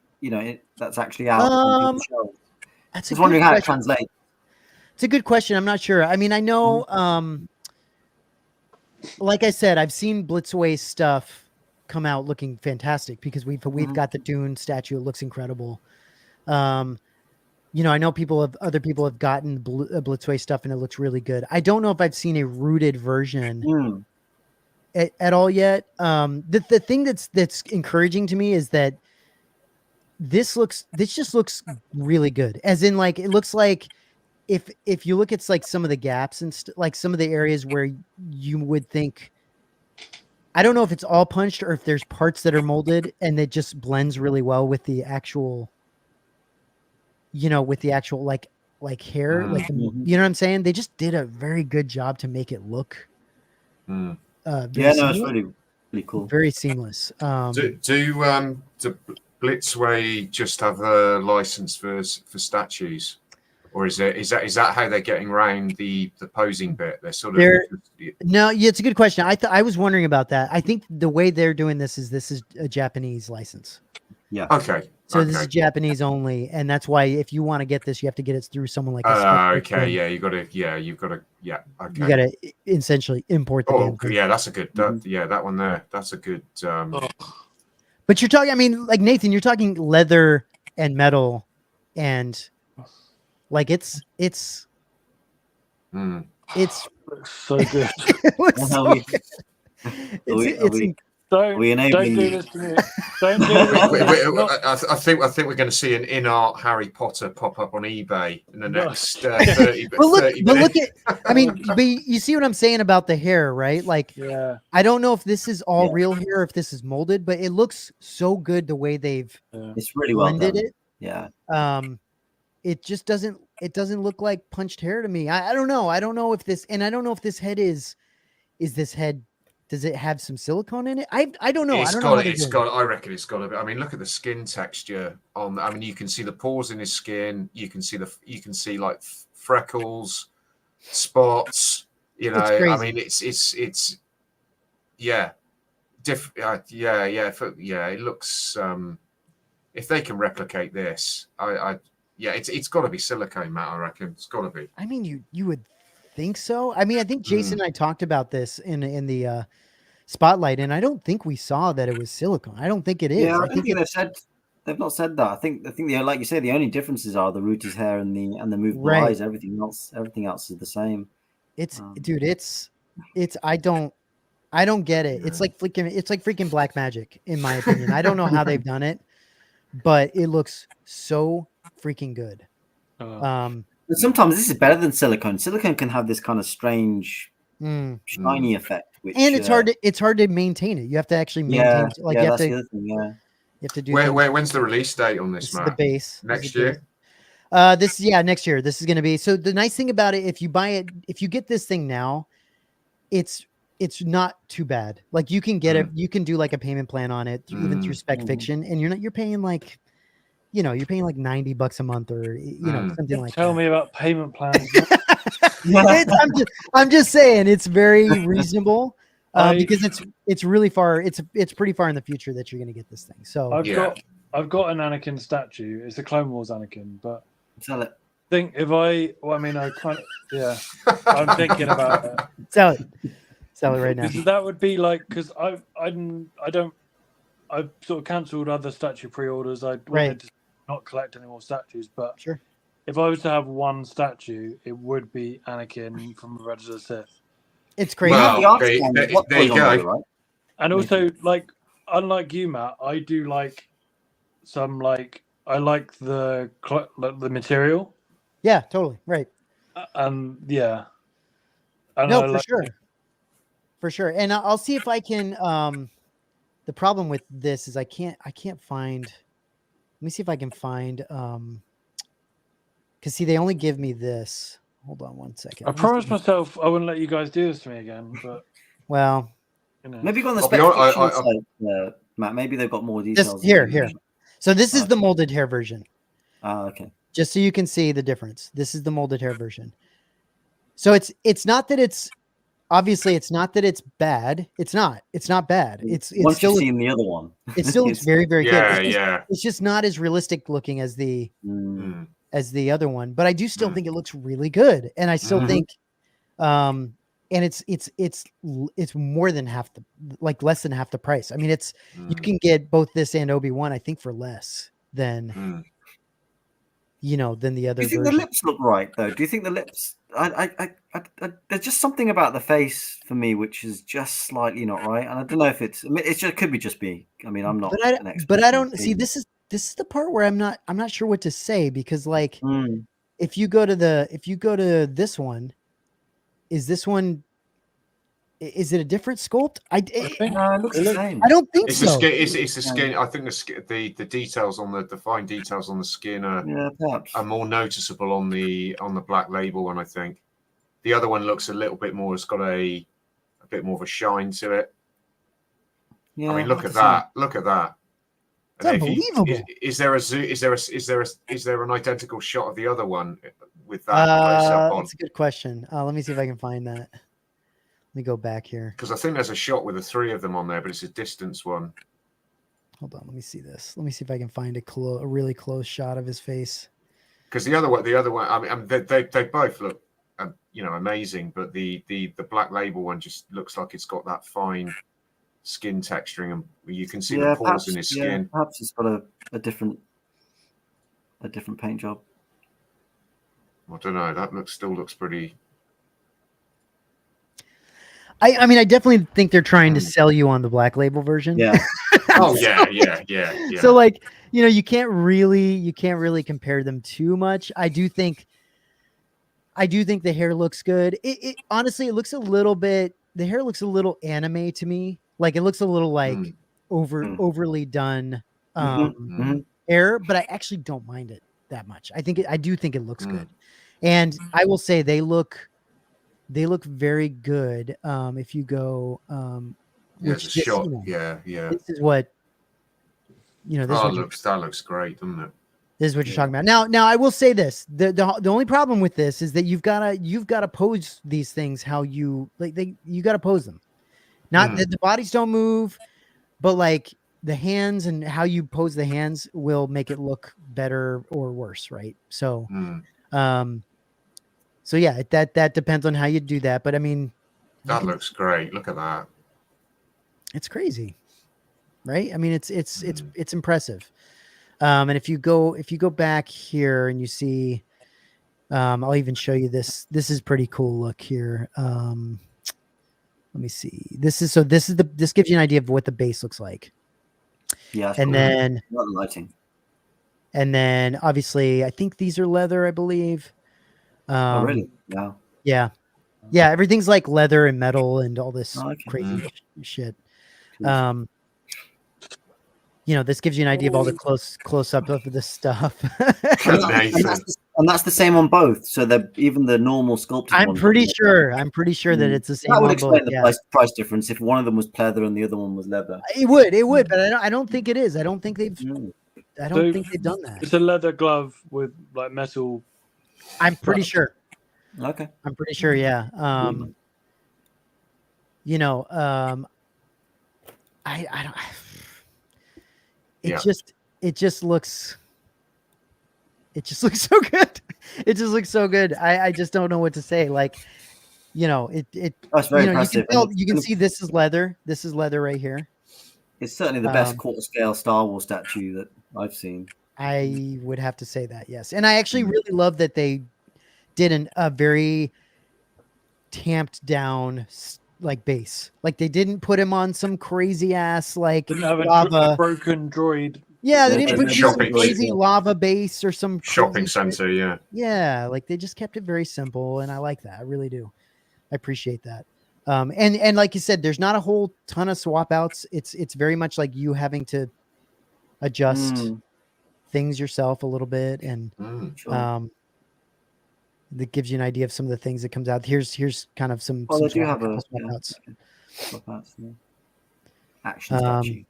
that's actually out. I was wondering how it translates. It's a good question. I'm not sure. I mean, I know. Like I said, I've seen Blitzway stuff come out looking fantastic because we've got the Dune statue. It looks incredible. I know other people have gotten Blitzway stuff and it looks really good. I don't know if I've seen a rooted version at all yet. The thing that's encouraging to me is that this just looks really good. As in, like, it looks like if you look at like some of the gaps and like some of the areas where you would think, I don't know if it's all punched or if there's parts that are molded and it just blends really well with the actual, like hair, like you know what I'm saying? They just did a very good job to make it look. It's really cool. Very seamless. Do Blitzway just have a license for statues? Or is that how they're getting around the posing bit? They're sort of it's a good question. I was wondering about that. I think the way they're doing this is a Japanese license. Yeah. Okay. So this is Japanese only, and that's why if you want to get this, you have to get it through someone like. Okay. Yeah, you've got to. Okay. You got to essentially import the. Yeah, that's a good. That one there. That's a good. But you're talking. I mean, like Nathan, you're talking leather and metal and like it's so good. it looks so good. Don't do this to me. Don't do this. I think we're going to see an in-art Harry Potter pop up on eBay in the next 30 minutes. But look at, I mean, but you see what I'm saying about the hair, right? Like, yeah, I don't know if this is all real hair, if this is molded, but it looks so good the way they've it's really well blended done. it. Yeah. It just doesn't look like punched hair to me. I don't know. I don't know if this, and I don't know if this head is this head. Does it have some silicone in it? I don't know. I reckon it's got a bit. I mean, look at the skin texture on. I mean, you can see the pores in his skin. You can see like freckles, spots. You know, I mean, it's yeah, It looks. If they can replicate this, it's got to be silicone, Matt. I reckon it's got to be. I mean, you would think so. I mean, I think Jason and I talked about this in the spotlight, and I don't think we saw that it was silicone. I don't think it is. Yeah, I think they've not said that. I think like you say, the only differences are the root his hair and the movable eyes. Everything else is the same. It's I don't get it. It's like freaking black magic, in my opinion. I don't know how they've done it, but it looks so freaking good. But sometimes this is better than silicone. Silicone can have this kind of strange shiny effect, and it's hard to maintain it. You have to actually maintain. You have to do. When's the release date on this, Matt? The base next year. Next year. This is going to be. So the nice thing about it, if you buy it, if you get this thing now, it's not too bad. Like you can get it. You can do like a payment plan on it, even through Spec Fiction, and you're paying like. You're paying like $90 a month or, something like that. Tell me about payment plans. I'm just saying it's very reasonable because it's really far. It's pretty far in the future that you're going to get this thing. So I've got an Anakin statue. It's a Clone Wars Anakin, but sell it. I'm thinking about it. Sell it right now. That would be like, because I've sort of cancelled other statue pre-orders. I wanted to not collect any more statues, but sure. If I was to have one statue, it would be Anakin from Revenge of the Sith. It's crazy. Well, there you go. Right? And also, like, unlike you, Matt, I do like some I like the material. Yeah, totally right. For sure. And I'll see if I can. The problem with this is I can't find. Let me see if I can find. Because they only give me this. Hold on one second. I promised myself I wouldn't let you guys do this to me again, but maybe go on the Spec Fiction site, Matt. Maybe they've got more details. Here. So this is the molded hair version. Okay. Just so you can see the difference. This is the molded hair version. So it's not that it's obviously it's not that it's bad. It's not bad. It's once still you've seen the other one. It still looks very, very good. Yeah. It's just not as realistic looking as the other one, but I do still think it looks really good. And I still think and it's more than less than half the price. I mean, you can get both this and Obi-Wan, I think, for less than than the other. Do you think the lips look right though? Do you think the lips? There's just something about the face for me which is just slightly not right, and I don't know if it could be just me. I mean, I'm not an expert. But I don't see. This is the part where I'm not sure what to say, because if you go to this one, is it a different sculpt? It looks the same. I don't think it's so. It's the skin. I think the details on the fine details on the skin are more noticeable on the black label one. I think the other one looks a little bit more. It's got a bit more of a shine to it. Yeah, I mean, look at that. Look at that. It's unbelievable. Is there an identical shot of the other one with that close up on? That's a good question. Let me see if I can find that. Let me go back here. Because I think there's a shot with the three of them on there, but it's a distance one. Hold on, let me see this. Let me see if I can find a really close shot of his face. Because the other one, I mean, they both look, amazing. But the black label one just looks like it's got that fine skin texturing, and you can see the pores in his skin. Perhaps it's got a different a different paint job. I don't know. That still looks pretty. I mean, I definitely think they're trying to sell you on the Black Label version. Yeah. Oh yeah. So like, you can't really compare them too much. I do think the hair looks good. It honestly, it looks a little bit. The hair looks a little anime to me. Like it looks a little like overly done hair, but I actually don't mind it that much. I do think it looks good, and I will say they look very good. If you go, there's a shot. Yeah. This is what this. That looks great, doesn't it? This is what you're talking about. Now I will say this: the only problem with this is that you've got to pose these things how you like. You got to pose them. Not that the bodies don't move, but like the hands and how you pose the hands will make it look better or worse, right? So, so yeah, that depends on how you do that. But I mean, that looks great. Look at that. It's crazy, right? I mean, it's impressive. And if you go back here and you see, I'll even show you this. This is pretty cool. Look here. Let me see. This gives you an idea of what the base looks like. Yeah. And then lighting. And then obviously, I think these are leather, I believe. Oh, really? Wow. Yeah. Everything's like leather and metal and all this crazy shit. This gives you an idea of all the close up of this stuff. and that's the same on both. So that even the normal sculpted. I'm pretty sure that it's the same. That would explain the price difference if one of them was pleather and the other one was leather. It would, but I don't think it is. I don't think they've done that. It's a leather glove with like metal. I'm pretty sure. Okay. I'm pretty sure. Yeah. I don't. It just looks so good. It just looks so good. I just don't know what to say. Like, that's very impressive. You can see this is leather. This is leather right here. It's certainly the best quarter scale Star Wars statue that I've seen. I would have to say that, yes. And I actually really love that they did a very tamped down like base. Like they didn't put him on some crazy ass like lava broken droid. Yeah, they didn't put some crazy lava base or some shopping center. Yeah. Yeah, like they just kept it very simple, and I like that. I really do. I appreciate that. And like you said, there's not a whole ton of swap outs. It's very much like you having to adjust things yourself a little bit, and that gives you an idea of some of the things that comes out. Here's kind of some. Well, some they do have a swap outs. Swap outs, yeah. Action statue.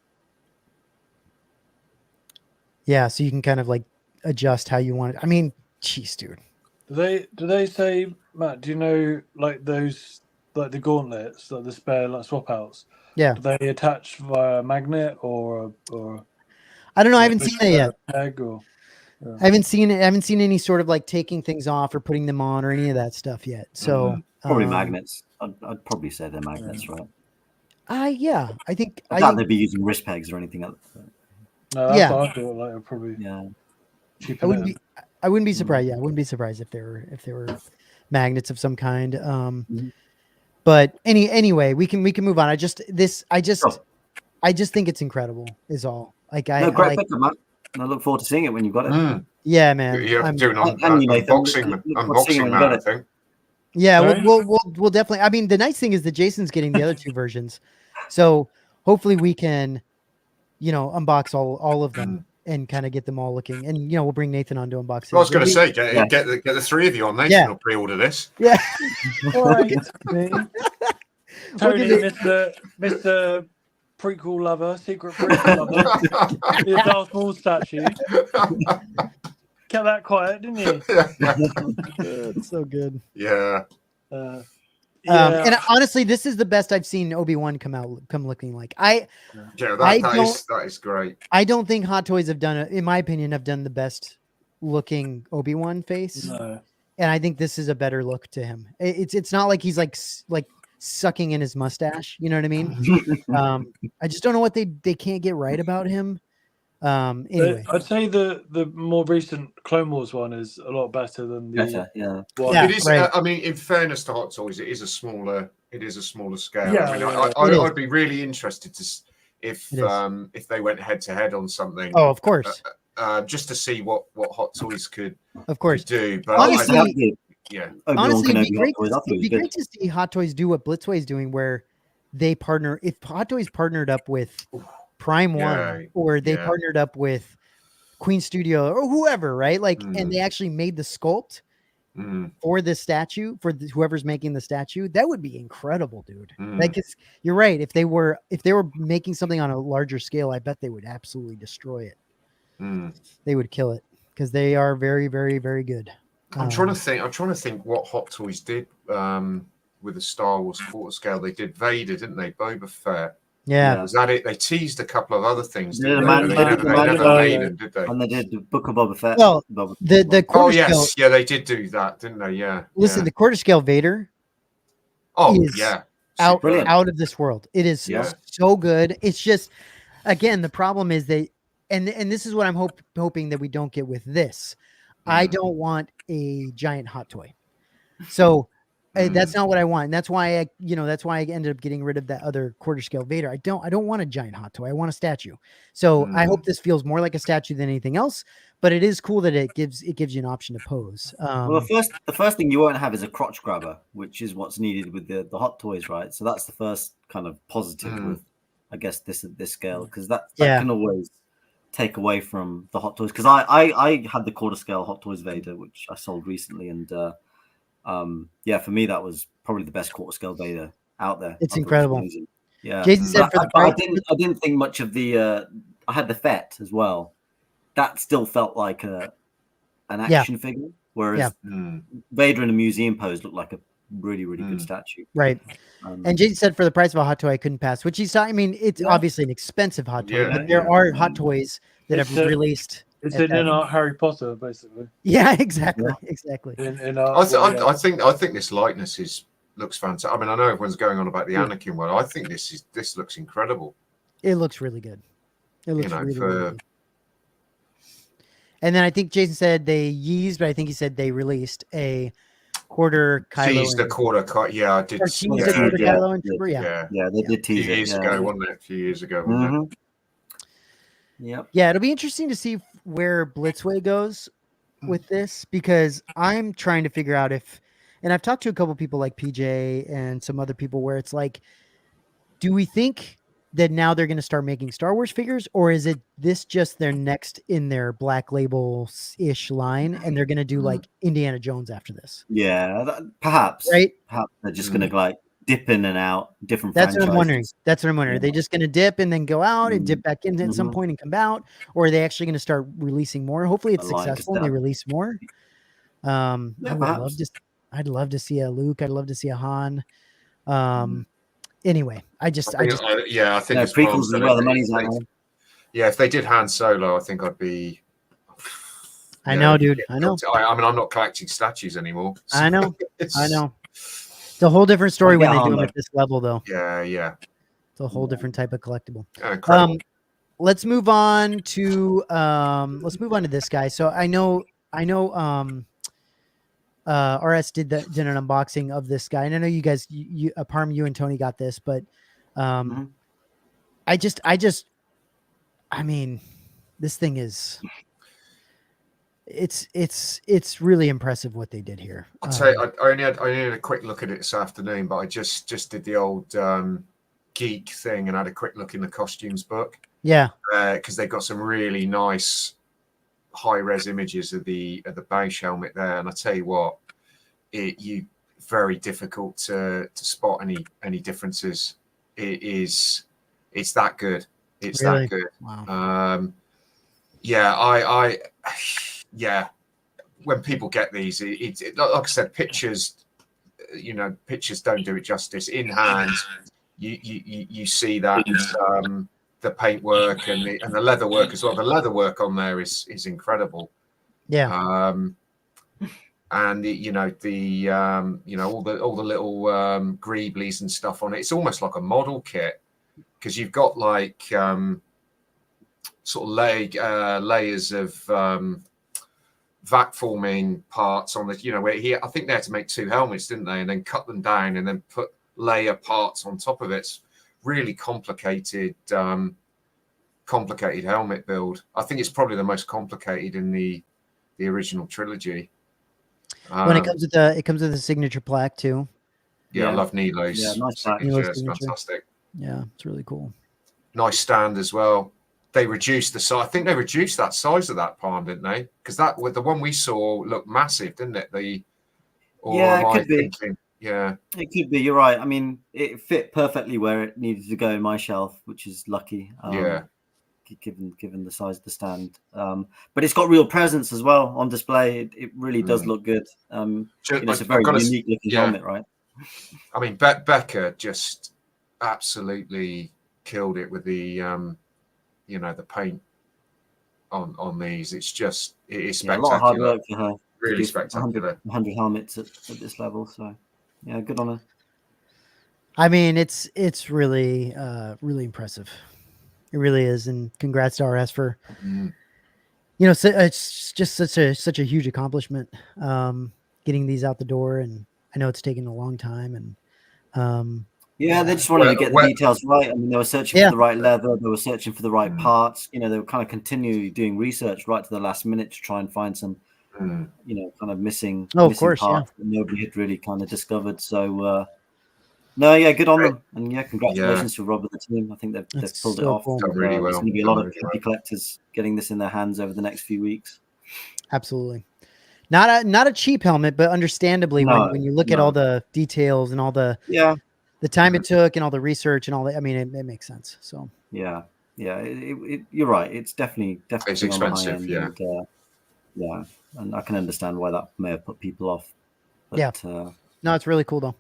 Yeah, so you can kind of like adjust how you want it. I mean, jeez, dude. Do they say, Matt? Do you know like those like the gauntlets, like the spare like swap outs? Yeah. Do they attach via magnet or? I don't know. I haven't seen it yet. Peg or, I haven't seen it. I haven't seen any sort of like taking things off or putting them on or any of that stuff yet. So probably magnets. I'd probably say they're magnets, right? Yeah. I think I doubt they'd be using wrist pegs or anything else. No, that's what I thought. Like probably. Yeah. I wouldn't be surprised. Yeah, I wouldn't be surprised if they were magnets of some kind. But anyway, we can move on. I just think it's incredible. Is all. Like great picture, Matt. I look forward to seeing it when you've got it. Yeah, man. You have to do an unboxing that, I think. Yeah, we'll definitely. I mean, the nice thing is that Jason's getting the other two versions, so hopefully we can, unbox all of them and kind of get them all looking. And we'll bring Nathan on to unbox it. I was going to say, get the three of you on. Nathan will pre-order this. Yeah. All right, Tony, Mr. Prequel lover, secret prequel lover, the Darth Maul statue. Kept that quiet, didn't you? It's so good. Yeah. And honestly, this is the best I've seen Obi-Wan come looking like. That is great. I don't think Hot Toys in my opinion, have done the best looking Obi-Wan face. No. And I think this is a better look to him. It's not like he's like sucking in his mustache. You know what I mean? I just don't know what they can't get right about him. Anyway, I'd say the more recent Clone Wars one is a lot better than the one. It is. Right. I mean, in fairness to Hot Toys, it is a smaller scale. Yeah, I mean, yeah. I'd be really interested to if they went head to head on something. Oh, of course. Just to see what Hot Toys could do. But honestly, yeah. Honestly, it'd be great to see Hot Toys do what Blitzway is doing, where they partner. If Hot Toys partnered up with Prime One, or they partnered up with Queen Studio or whoever, right? Like, and they actually made the sculpt for this statue for whoever's making the statue. That would be incredible, dude. Like, you're right. If they were making something on a larger scale, I bet they would absolutely destroy it. They would kill it because they are very, very, very good. I'm trying to think what Hot Toys did with the Star Wars quarter scale. They did Vader, didn't they? Boba Fett. Yeah. Was that it? They teased a couple of other things. They never made them, did they? And they did the Book of Boba Fett. Well, the quarter scale. Yeah, they did do that, didn't they? Yeah. Listen, the quarter scale Vader. Is out of this world. It is so good. It's just, again, the problem is and this is what I'm hoping that we don't get with this. I don't want a giant hot toy. So that's not what I want. And that's why I ended up getting rid of that other quarter scale Vader. I don't want a giant hot toy. I want a statue. So I hope this feels more like a statue than anything else, but it is cool that it gives you an option to pose. Well, the first thing you won't have is a crotch grabber, which is what's needed with the hot toys, right? So that's the first kind of positive with, I guess, this scale, because that can always take away from the hot toys. Because I had the quarter scale Hot Toys Vader, which I sold recently, and for me that was probably the best quarter scale Vader out there. It's incredible. Yeah, Jason said I didn't think much of the. I had the Fett as well. That still felt like an action figure, whereas Vader in a museum pose looked like a really, really good statue. Right. And Jason said for the price of a hot toy, I couldn't pass, which he's talking. I mean, it's obviously an expensive hot toy, but there are hot toys that have released. It's in our Harry Potter, basically. Yeah, exactly. Exactly. I think this likeness looks fantastic. I mean, I know everyone's going on about the Anakin one. I think this looks incredible. It looks really good. It looks really good. And then I think Jason said they used, but I think he said they released a quarter Kylo. Teased a quarter Kylo. Yeah, I did. Teased a quarter Kylo and Trooper. Yeah, they did tease it. A few years ago, wasn't it? Yep. Yeah, it'll be interesting to see where Blitzway goes with this, because I'm trying to figure out and I've talked to a couple people like PJ and some other people where it's like, do we think that now they're going to start making Star Wars figures, or is this just their next in their Black Label-ish line, and they're going to do like Indiana Jones after this? Yeah, perhaps. Right? Perhaps they're just going to like dip in and out different. That's what I'm wondering. Are they just going to dip and then go out and dip back in at some point and come out, or are they actually going to start releasing more? Hopefully, it's successful and they release more. I'd love to see a Luke. I'd love to see a Han. Anyway, I think it's prequels as well. The money's on them. Yeah, if they did Han Solo, I think I'd be. I know, dude. I know. I mean, I'm not collecting statues anymore. So I know. I know. It's a whole different story when they do them at this level, though. Yeah. It's a whole different type of collectible. Incredible. Let's move on to this guy. So I know. RS did an unboxing of this guy, and I know you guys, Parm, you and Tony got this, but I mean, this thing is, it's really impressive what they did here. I'll tell you, I only had a quick look at it this afternoon, but I just did the old geek thing and had a quick look in the costumes book. Yeah, because they've got some really nice high-res images of the Boushh helmet there, and I tell you what, very difficult to spot any differences. It's that good. It's really? That good. Wow. When people get these, it like I said, pictures don't do it justice. In hand, you see that. The paintwork and the leather work as well. The leather work on there is incredible. Yeah. And all the little greeblies and stuff on it. It's almost like a model kit, because you've got like sort of layers of vac forming parts on the, where I think they had to make 2 helmets, didn't they? And then cut them down and then put layer parts on top of it. It's really complicated helmet build. I think it's probably the most complicated in the original trilogy. When it comes with the signature plaque too. Yeah, I love Nilo's Nilo's It's fantastic. Yeah, it's really cool. Nice stand as well. They reduced the size. I think they reduced that size of that palm, didn't they? Because that with the one we saw looked massive, didn't it? It could be. Yeah, it could be. You're right. I mean, it fit perfectly where it needed to go in my shelf, which is lucky. Given the size of the stand, but it's got real presence as well on display. It really does look good. It's a very unique looking helmet, right? I mean, Becca just absolutely killed it with the the paint on these. It's spectacular. A lot of hard work for her. Really spectacular. 100 helmets at this level. So yeah, good on her. I mean, it's really really impressive. It really is, and congrats to RS for it's just such a huge accomplishment getting these out the door, and I know it's taken a long time, and they just wanted to get the details right. I mean, they were searching for the right leather, they were searching for the right parts. They were kind of continually doing research right to the last minute to try and find some kind of missing parts that nobody had really kind of discovered. So good on them, and congratulations to Rob and the team. I think they've pulled it off. Done really well. There's going to be a lot of collectors getting this in their hands over the next few weeks. Absolutely, not a cheap helmet, but understandably, when you look at all the details and all the time it took and all the research and all that, I mean, it makes sense. So you're right. It's definitely it's expensive. And I can understand why that may have put people off. But, no, it's really cool though.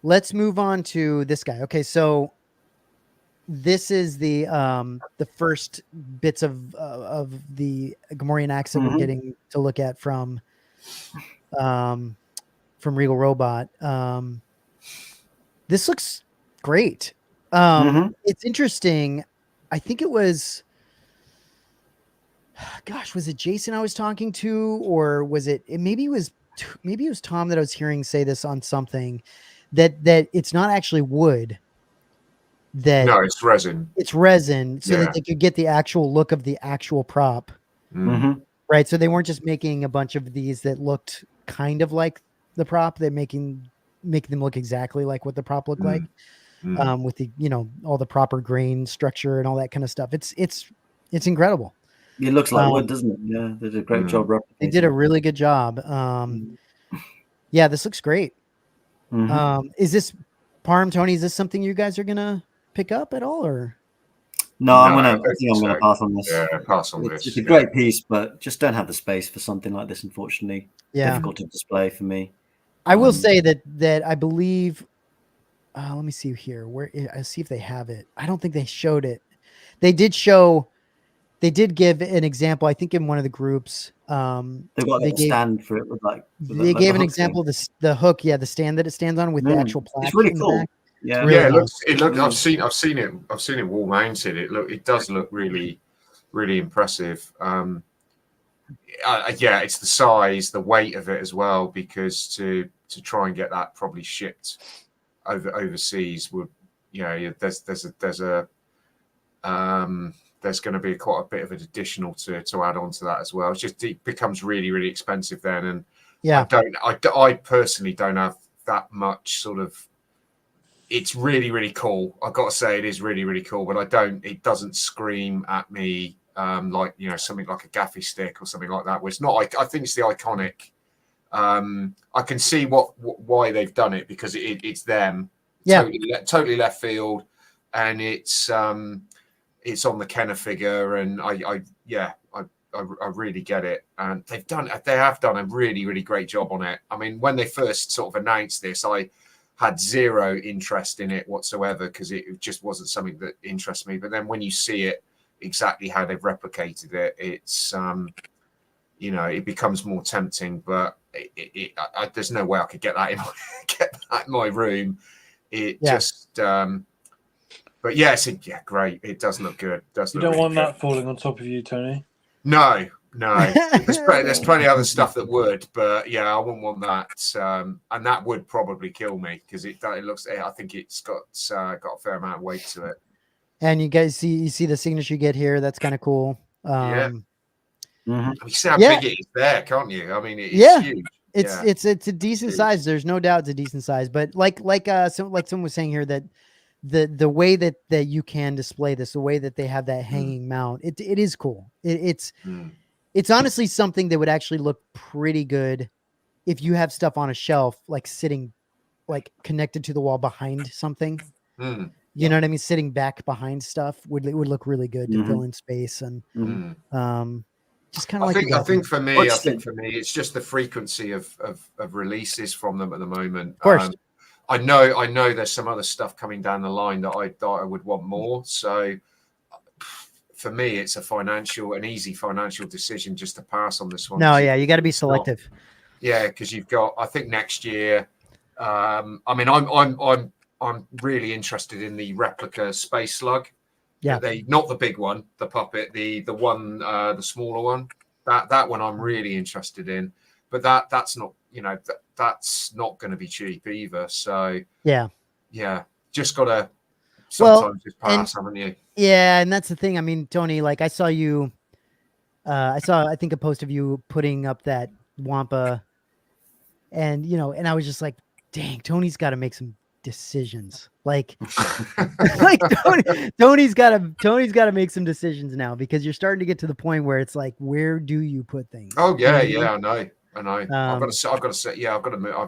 Let's move on to this guy. Okay, so this is the first bits of the Gamorrean accent we're getting to look at from Regal Robot. This looks great. It's interesting. I think it was, was it Jason I was talking to, or was it maybe it was Tom that I was hearing say this on something, that it's not actually wood. No, it's resin. It's resin, so that they could get the actual look of the actual prop. Right. So they weren't just making a bunch of these that looked kind of like the prop. They're making them look exactly like what the prop looked like, with the all the proper grain structure and all that kind of stuff. It's incredible. It looks like wood, doesn't it? Yeah, they did a great job. They did a really good job. Yeah, this looks great. Is this Tony? Is this something you guys are gonna pick up at all, or? No, I think I'm gonna pass on this. Yeah, pass on this. It's a great piece, but just don't have the space for something like this, unfortunately. Difficult to display for me. I will say that I believe. Let me see here. I see if they have it. I don't think they showed it. They did give an example. I think in one of the groups. They've got a stand for it with they gave an example. The hook, the stand that it stands on with the actual plaque. It's really cool. Yeah, it looks. I've seen it wall mounted. It does look really, really impressive. It's the size, the weight of it as well, because to try and get that probably shipped overseas would, there's going to be quite a bit of an additional to add on to that as well. It becomes really, really expensive then. And I personally don't have that much sort of. It's really, really cool. I've got to say it is really, really cool, but it doesn't scream at me like, something like a gaffy stick or something like that. Where it's not, I think it's the iconic. I can see why they've done it, because it's them. Yeah. Totally left field, and it's on the Kenner figure, and I really get it. And they have done a really, really great job on it. I mean, when they first sort of announced this, I had zero interest in it whatsoever, because it just wasn't something that interests me. But then when you see it exactly how they've replicated it, it's it becomes more tempting. But there's no way I could get that in my room. But yeah, great. It does look good. You don't want that falling on top of you, Tony. No. There's plenty of other stuff that would, but yeah, I wouldn't want that. And that would probably kill me because it looks. I think it's got a fair amount of weight to it. And you guys see the signature you get here. That's kind of cool. Yeah. Mm-hmm. You see how big it is there, can't you? I mean, it's huge. It's a decent size. There's no doubt it's a decent size. But like someone was saying here that the way that you can display this, the way that they have that hanging mount, it is cool. It's honestly something that would actually look pretty good if you have stuff on a shelf, like sitting, like connected to the wall behind something. You know what I mean? Sitting back behind stuff would look really good to fill in space and just kind of I think for me, it's just the frequency of releases from them at the moment. Of course. I know there's some other stuff coming down the line that I would want more. So for me, it's an easy financial decision just to pass on this one. No, yeah, you got to be selective. Yeah, because you've got. I think next year. I mean, I'm really interested in the replica Space Slug. Yeah, not the big one, the puppet, the one, the smaller one. That one I'm really interested in, but that's not, that's not going to be cheap either. So yeah, just gotta sometimes just pass, haven't you? Yeah, and that's the thing. I mean, Tony, like I saw you, I think a post of you putting up that Wampa, and and I was just like, dang, Tony's got to make some decisions. Like Tony's got to make some decisions now, because you're starting to get to the point where it's like, where do you put things? Oh yeah, I know. I've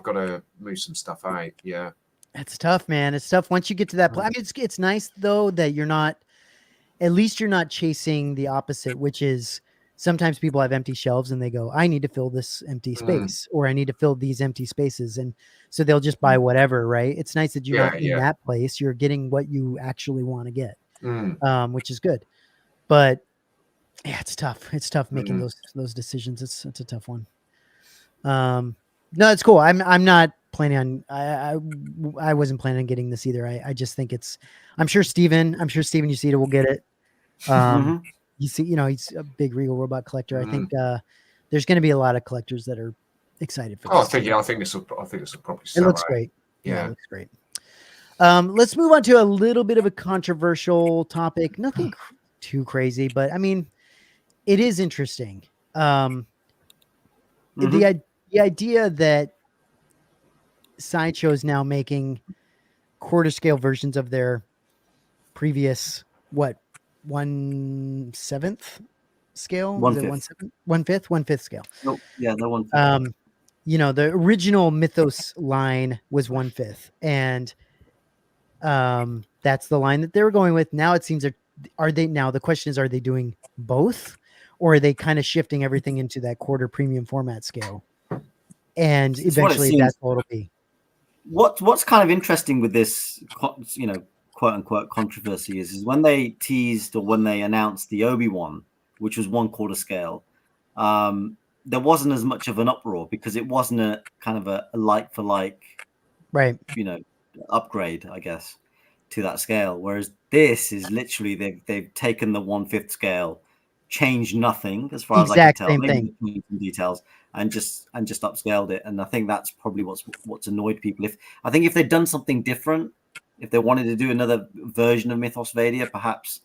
got to move some stuff out. Yeah, it's tough, man. It's tough once you get to that place. I mean, it's nice though that at least you're not chasing the opposite, which is sometimes people have empty shelves and they go, I need to fill this empty space, or I need to fill these empty spaces. And so they'll just buy whatever, right? It's nice that you're not in that place. You're getting what you actually want to get, which is good. But yeah, it's tough. It's tough making those decisions. It's a tough one. No, it's cool. I'm not planning on, I wasn't planning on getting this either. I just think I'm sure Steven Ucita will get it. You see, he's a big Regal robot collector. I think there's going to be a lot of collectors that are excited for this. I think this will probably sell. It looks great. Yeah, it looks great. Let's move on to a little bit of a controversial topic. Nothing too crazy, but I mean, it is interesting. The idea that Sideshow is now making quarter scale versions of their previous 1/7 scale, 1/5 scale. Oh, yeah, the 1/5. The original Mythos line was 1/5, and that's the line that they were going with. Now it seems the question is, are they doing both, or are they kind of shifting everything into that quarter premium format scale? And eventually that's what it'll be. What's kind of interesting with this, quote unquote controversy is when they teased, or when they announced the Obi-Wan, which was 1/4 scale, there wasn't as much of an uproar because it wasn't a kind of a like for like, right? Upgrade, I guess, to that scale. Whereas this is literally they've taken the 1/5 scale, changed nothing as far as I can tell, same maybe thing. some details, and just upscaled it. And I think that's probably what's annoyed people. If they'd done something different, if they wanted to do another version of Mythos Vader, perhaps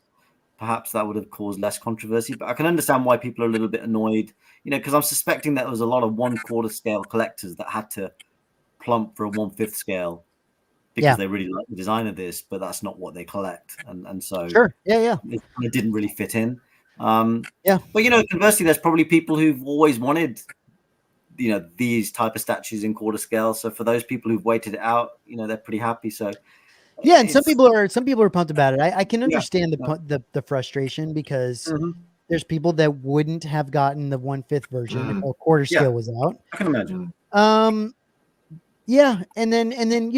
that would have caused less controversy. But I can understand why people are a little bit annoyed, because I'm suspecting that there was a lot of 1/4 scale collectors that had to plump for a 1/5 scale because they really like the design of this, but that's not what they collect, and so sure, it didn't really fit in. But conversely, there's probably people who've always wanted these type of statues in quarter scale. So for those people who've waited it out, they're pretty happy. So. Yeah, and some people are pumped about it. I can understand the frustration, because there's people that wouldn't have gotten the 1/5 version if a quarter scale was out. I can imagine. Yeah, and then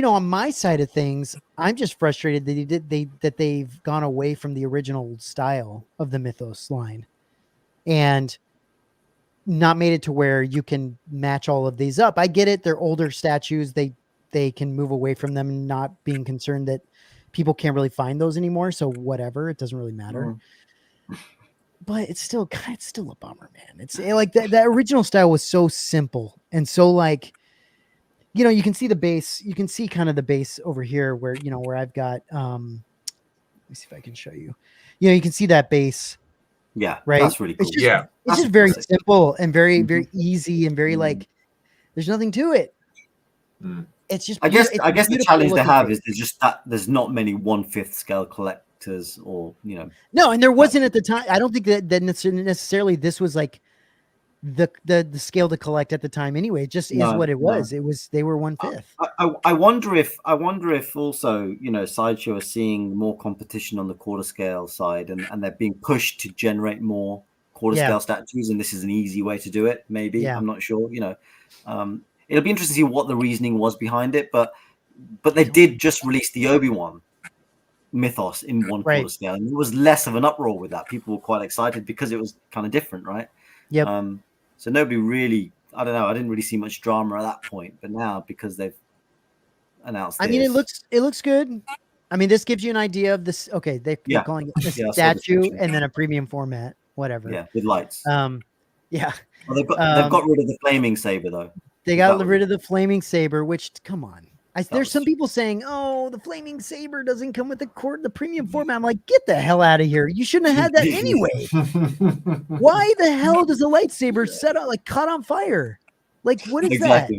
on my side of things, I'm just frustrated that they've gone away from the original style of the Mythos line, and not made it to where you can match all of these up. I get it; they're older statues. They can move away from them, and not being concerned that people can't really find those anymore. So whatever, it doesn't really matter. But it's still a bummer, man. It's like that original style was so simple and so like, you know, you can see the base. You can see kind of the base over here where, you know, where I've got, let me see if I can show you. You know, you can see that base. Yeah, right. That's really cool. It's just very simple and very, very easy and very like, there's nothing to it. It's just, I guess the challenge they have is there's not many 1/5 scale collectors or, you know. No, and there wasn't at the time. I don't think that necessarily this was like the scale to collect at the time anyway. It just is what it was. It was, they were 1/5. I wonder if also, you know, Sideshow are seeing more competition on the quarter scale side and they're being pushed to generate more quarter scale statues, and this is an easy way to do it. Maybe I'm not sure. You know, it'll be interesting to see what the reasoning was behind it, but they did just release the Obi-Wan Mythos in 1/4 scale, and it was less of an uproar with that. People were quite excited because it was kind of different, right? Yep. So nobody really, I don't know, I didn't really see much drama at that point, but now because they've announced, I mean, it looks good. I mean, this gives you an idea of this. Okay, they're calling it a statue and then a premium format, whatever. Yeah, with lights. Yeah. Well, they've got rid of the flaming saber though. They got rid of the flaming saber, which, come on. There's some people saying, "Oh, the flaming saber doesn't come with the premium format." I'm like, get the hell out of here! You shouldn't have had that anyway. Why the hell does a lightsaber set up like caught on fire? Like, what is that?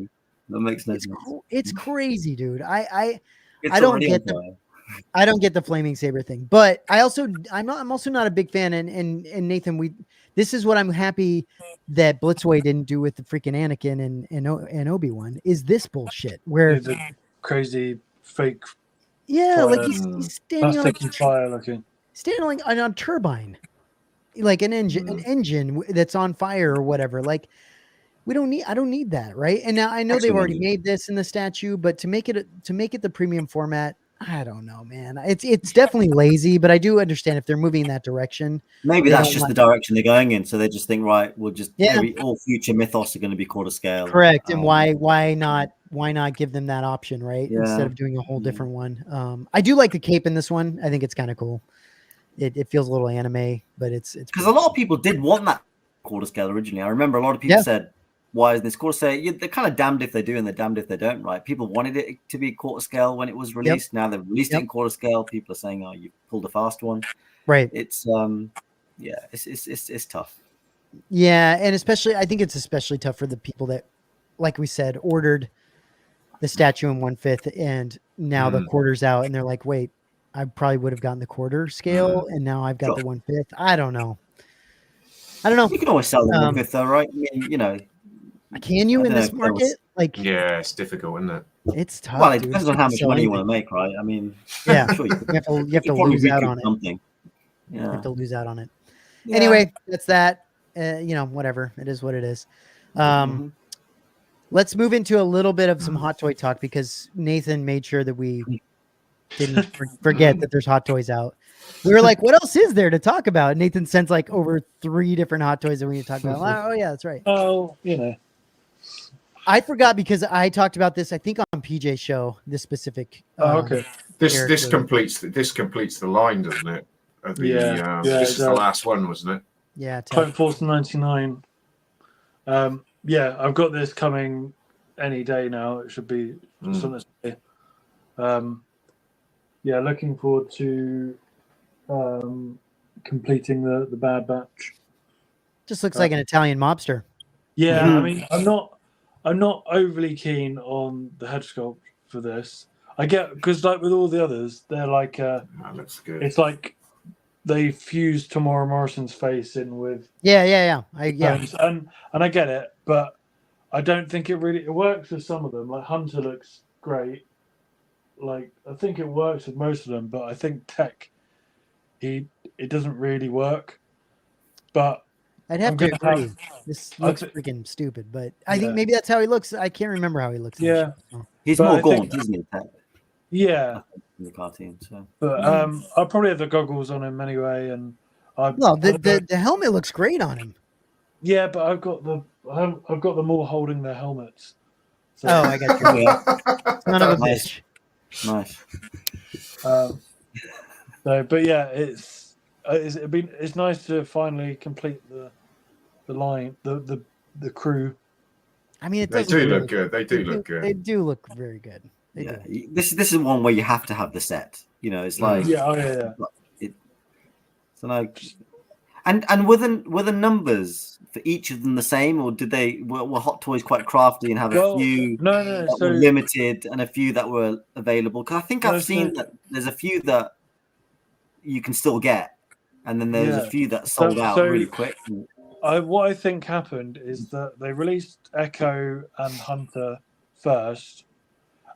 That makes no sense. It's crazy, dude. I don't get the flaming saber thing, but I'm also not a big fan. And Nathan, this is what I'm happy that Blitzway didn't do with the freaking Anakin and Obi-Wan is this bullshit where the crazy fake like he's standing on a turbine, like an engine that's on fire or whatever. Like I don't need that, right? And now I know they've already made this in the statue, but to make it the premium format, I don't know, man. It's definitely lazy, but I do understand if they're moving in that direction. Maybe that's just the direction they're going in. So they just think, right, we'll just all future Mythos are going to be quarter scale. Correct. And why not give them that option, right? Yeah. Instead of doing a whole different one. I do like the cape in this one. I think it's kind of cool. It feels a little anime, but it's because a lot of people did want that quarter scale originally. I remember a lot of people said, why is this quarter scale? They're kind of damned if they do and they're damned if they don't, right? People wanted it to be quarter scale when it was released. Now they've released it in quarter scale. People are saying, "Oh, you pulled a fast one." Right. It's it's tough. Yeah, and I think it's especially tough for the people that, like we said, ordered the statue in 1/5 and now the quarter's out and they're like, "Wait, I probably would have gotten the quarter scale and now I've got the 1/5." I don't know. You can always sell the 1/5 though, right? I mean, you know. Can you in this market? Like, yeah, it's difficult, isn't it? It's tough. Well, it depends on how much money you want to make, right? I mean, yeah, I'm sure you have to lose out on it. Yeah. You have to lose out on it. Yeah. Anyway, that's that. You know, whatever. It is what it is. Let's move into a little bit of some hot toy talk because Nathan made sure that we didn't forget that there's hot toys out. We were like, what else is there to talk about? And Nathan sends like over 3 different hot toys that we need to talk about. Oh, yeah, that's right. Oh, you know. I forgot because I talked about this, I think, on PJ's show, this specific. Okay. This completes the line, doesn't it? This is the last one, wasn't it? Yeah. Type Force 99. Yeah, I've got this coming any day now. It should be something. Yeah, looking forward to completing the Bad Batch. Just looks like an Italian mobster. Yeah, I mean, I'm not overly keen on the head sculpt for this. I get because like with all the others, they're like that looks good. It's like they fused Tamora Morrison's face in with yeah. And I get it, but I don't think it works with some of them. Like Hunter looks great. Like I think it works with most of them, but I think Tech it doesn't really work. But I'd have to agree. This looks freaking stupid, but I think maybe that's how he looks. I can't remember how he looks. Yeah, he's more gaunt, isn't he? Yeah, in the cartoon. So, but I'll probably have the goggles on him anyway, and the helmet looks great on him. Yeah, but I've got them all holding their helmets. So. Oh, I got you. Son of a bitch. Nice. But yeah, it's nice to finally complete the line, the crew. I mean, they do look good. They do look good. They do look very good. This is one where you have to have the set. It's like So like, and were the numbers for each of them the same, or were Hot Toys quite crafty and have a few that were limited and a few that were available? Because I think I've seen that there's a few that you can still get, and then there's a few that sold out really quick. What I think happened is that they released Echo and Hunter first,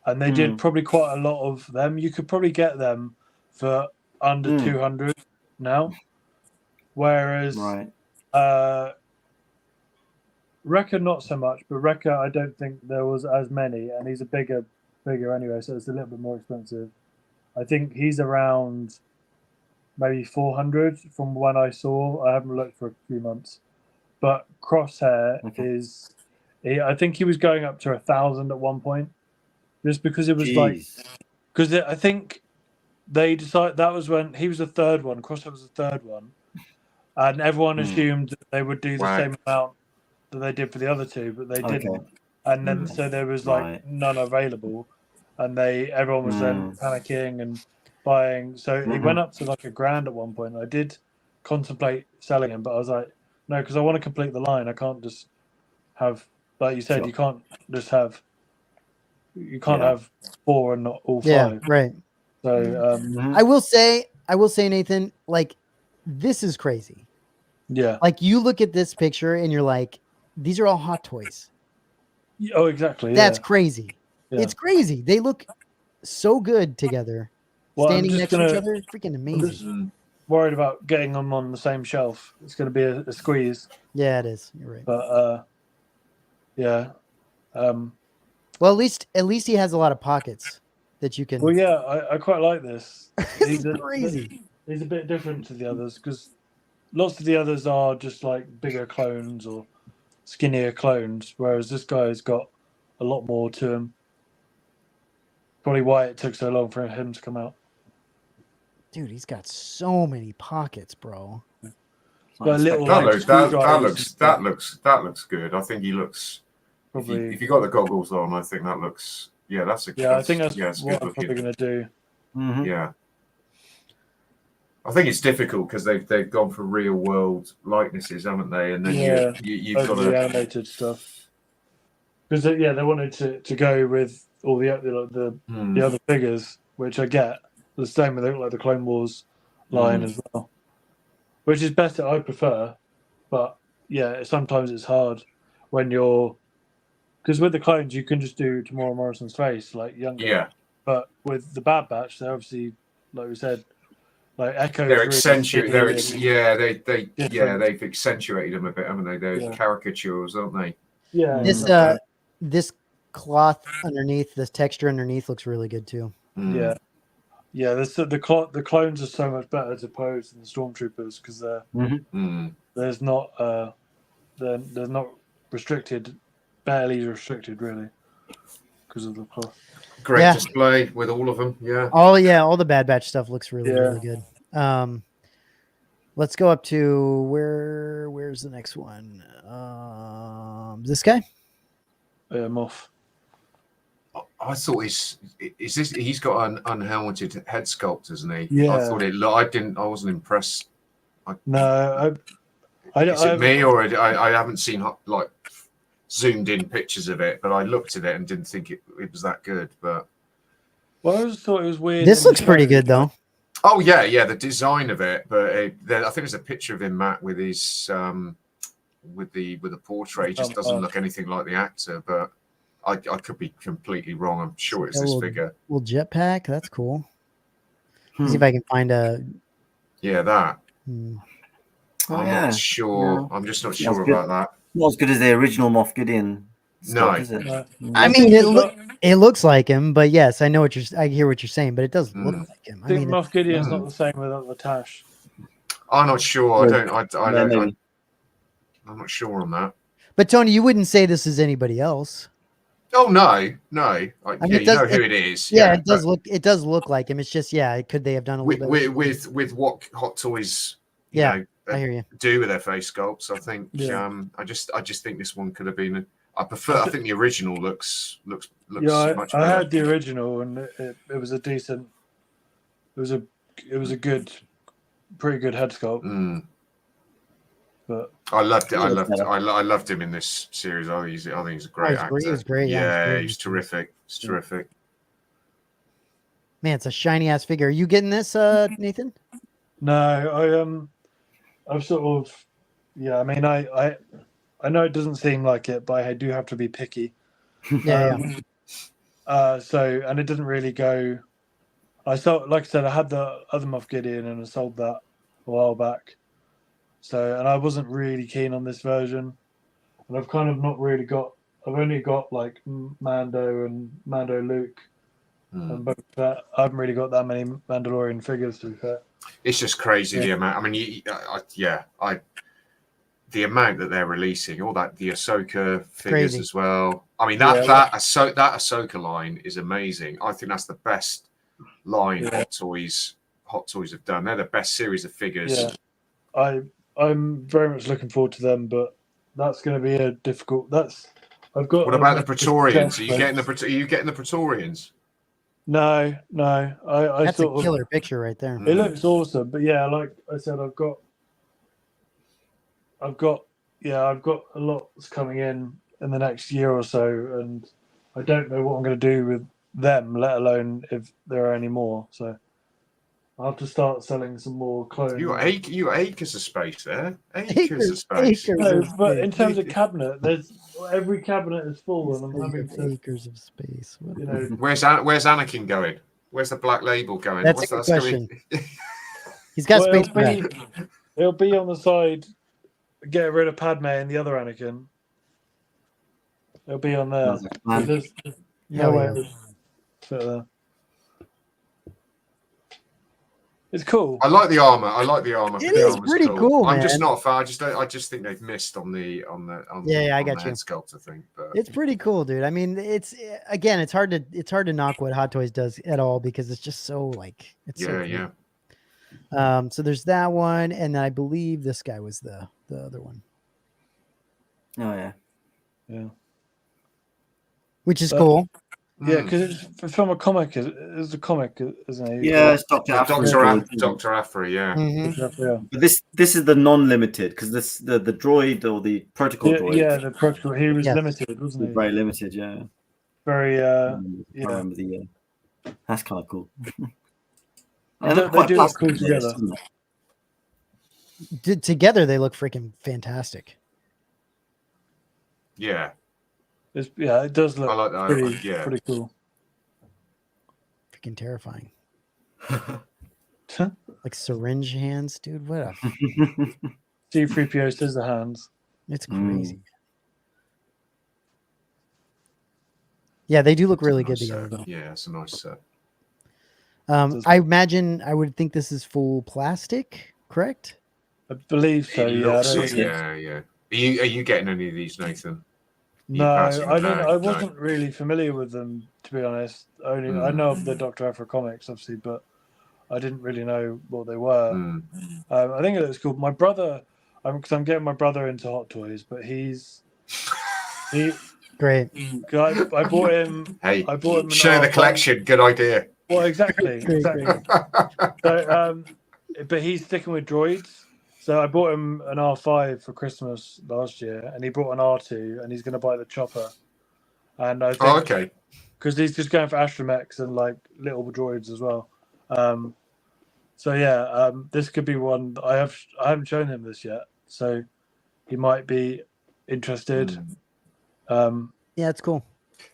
and they did probably quite a lot of them. You could probably get them for under 200 now, whereas Wrecker not so much, but Wrecker I don't think there was as many, and he's a bigger anyway, so it's a little bit more expensive. I think he's around maybe 400 from when I saw. I haven't looked for a few months. But Crosshair I think he was going up to 1,000 at one point, just because it was I think they decided that was when he was the third one. Crosshair was the third one, and everyone assumed that they would do the same amount that they did for the other two, but they didn't. And then so there was none available, and everyone was then panicking and buying. So he went up to like $1,000 at one point. I did contemplate selling him, but I was like, no, because I want to complete the line. I can't just have, like you said, you can't just have. You can't have 4 and not all 5. Yeah, right. So I will say, Nathan, like, this is crazy. Yeah. Like, you look at this picture and you're like, these are all Hot Toys. Oh, exactly. That's crazy. Yeah. It's crazy. They look so good together, standing next to each other. Freaking amazing. I'm just worried about getting them on the same shelf. It's going to be a squeeze. Yeah, it is. You're right. But yeah. Well, at least he has a lot of pockets that you can. Well, yeah, I quite like this. He's crazy. He's a bit different to the others because lots of the others are just like bigger clones or skinnier clones, whereas this guy's got a lot more to him. Probably why it took so long for him to come out. Dude, he's got so many pockets, bro. That looks good. I think he looks. If you got the goggles on, I think that looks. Yeah, that's a. Yeah, I think that's what I'm probably going to do. Mm-hmm. Yeah. I think it's difficult because they've gone for real world likenesses, haven't they? And then you've got the animated stuff. Because they wanted to go with all the other figures, which I get. The same with like the Clone Wars line as well, which is better. I prefer, but yeah, sometimes it's hard when you're because with the clones you can just do Tamora Morrison's face like younger. Yeah. But with the Bad Batch, they're obviously like we said, like Echo. They're accentuated. They've accentuated them a bit, haven't they? They're caricatures, aren't they? Yeah. This cloth underneath, this texture underneath looks really good too. Yeah. Yeah, the clones are so much better to pose than the stormtroopers because there's not they're not restricted, barely restricted really, because of the cloth. Great display with all of them. Yeah. All the Bad Batch stuff looks really good. Let's go up to where's the next one? This guy. Yeah, Moff. I thought he's got an unhelmeted head sculpt, isn't he? Yeah. I thought I wasn't impressed. Is it me or I haven't seen like zoomed in pictures of it, but I looked at it and didn't think it was that good. But I just thought it was weird. This looks pretty good though. Oh yeah, the design of it. But I think there's a picture of him, Matt, with his with the portrait. He just doesn't look anything like the actor, but. I could be completely wrong. I'm sure it's this figure. Little jetpack. That's cool. See if I can find a. Yeah, that. Hmm. I'm not sure. Yeah. I'm just not sure about that. Not as good as the original Moff Gideon. No. Is it? I mean, it looks like him, but yes, I hear what you're saying, but it doesn't look like him. I think Moff Gideon's not the same without the tash. I'm not sure. I'm not sure on that. But Tony, you wouldn't say this is anybody else. Oh no. I mean, Yeah, you know who it is. Yeah, it does look. It does look like him. It's just, yeah. Could they have done a little bit with what Hot Toys, I hear you. do with their face sculpts? I think. I just think this one could have been. I think the original looks much better. I had the original, and it was a decent. It was a pretty good head sculpt. But I loved it. I loved him in this series. I think he's a great actor. He was great. Yeah, he's terrific. It's terrific. Man, it's a shiny ass figure. Are you getting this, Nathan? No, I've sort of. Yeah, I mean, I know it doesn't seem like it, but I do have to be picky. Yeah. So, and it doesn't really go. I sold, like I said, I had the other Moff Gideon, and I sold that a while back. So, and I wasn't really keen on this version, and I've kind of not really got. I've only got like Mando and Mando Luke, and both that. I haven't really got that many Mandalorian figures, to be fair. It's just crazy the amount. I mean, the amount that they're releasing, all that the Ahsoka figures as well. I mean, that Ahsoka line is amazing. I think that's the best line Hot Toys have done. They're the best series of figures. Yeah, I'm very much looking forward to them, but that's going to be a difficult. I've got. What about the Praetorians? Are you getting the Praetorians? No. That's a killer picture right there. It looks awesome, but yeah, like I said, I've got a lot coming in the next year or so, and I don't know what I'm going to do with them, let alone if there are any more. So I'll have to start selling some more clones. You acres of space there. Acres of space. But in terms of cabinet, every cabinet is full, and I'm having acres of space. Where's Anakin going? Where's the black label going? That's a good question. He's got space. It'll be on the side. Get rid of Padme and the other Anakin. It'll be on there. It's cool. I like the armor. It is pretty cool. I'm just not a fan. I just think they've missed on the I got you. head sculpt, I think. But it's pretty cool, dude. I mean, it's hard to knock what Hot Toys does at all because it's just so like yeah. So there's that one, and I believe this guy was the other one. Oh yeah. Which is cool. Yeah, because it's from a comic. It's a comic, isn't it? Yeah, it's Dr. Aphra, yeah. Mm-hmm. But this is the non-limited because this the droid or the protocol droid. Yeah, the protocol. He was limited, wasn't he? Very limited, yeah. Very. I remember the. That's kind of cool. They do look cool together. Together, they look freaking fantastic. Yeah. It does look pretty cool. Freaking terrifying. Like syringe hands, dude. What a C3PO scissor hands. It's crazy. Yeah, they do look really good together, though. Yeah, it's a nice set. I imagine I would think this is full plastic, correct? I believe so. Yeah. Are you getting any of these, Nathan? No, I wasn't really familiar with them, to be honest. I know of the Dr. Aphra comics, obviously, but I didn't really know what they were. I think it looks cool. My brother, because I'm getting my brother into Hot Toys, but he great. I bought him. Hey, I bought him share the collection. Good idea. Well, exactly. So, but he's sticking with droids. So I bought him an R5 for Christmas last year, and he brought an R2, and he's going to buy the chopper. And I think, because he's just going for astromechs and like little droids as well. This could be one that I haven't shown him this yet, so he might be interested. Yeah, it's cool.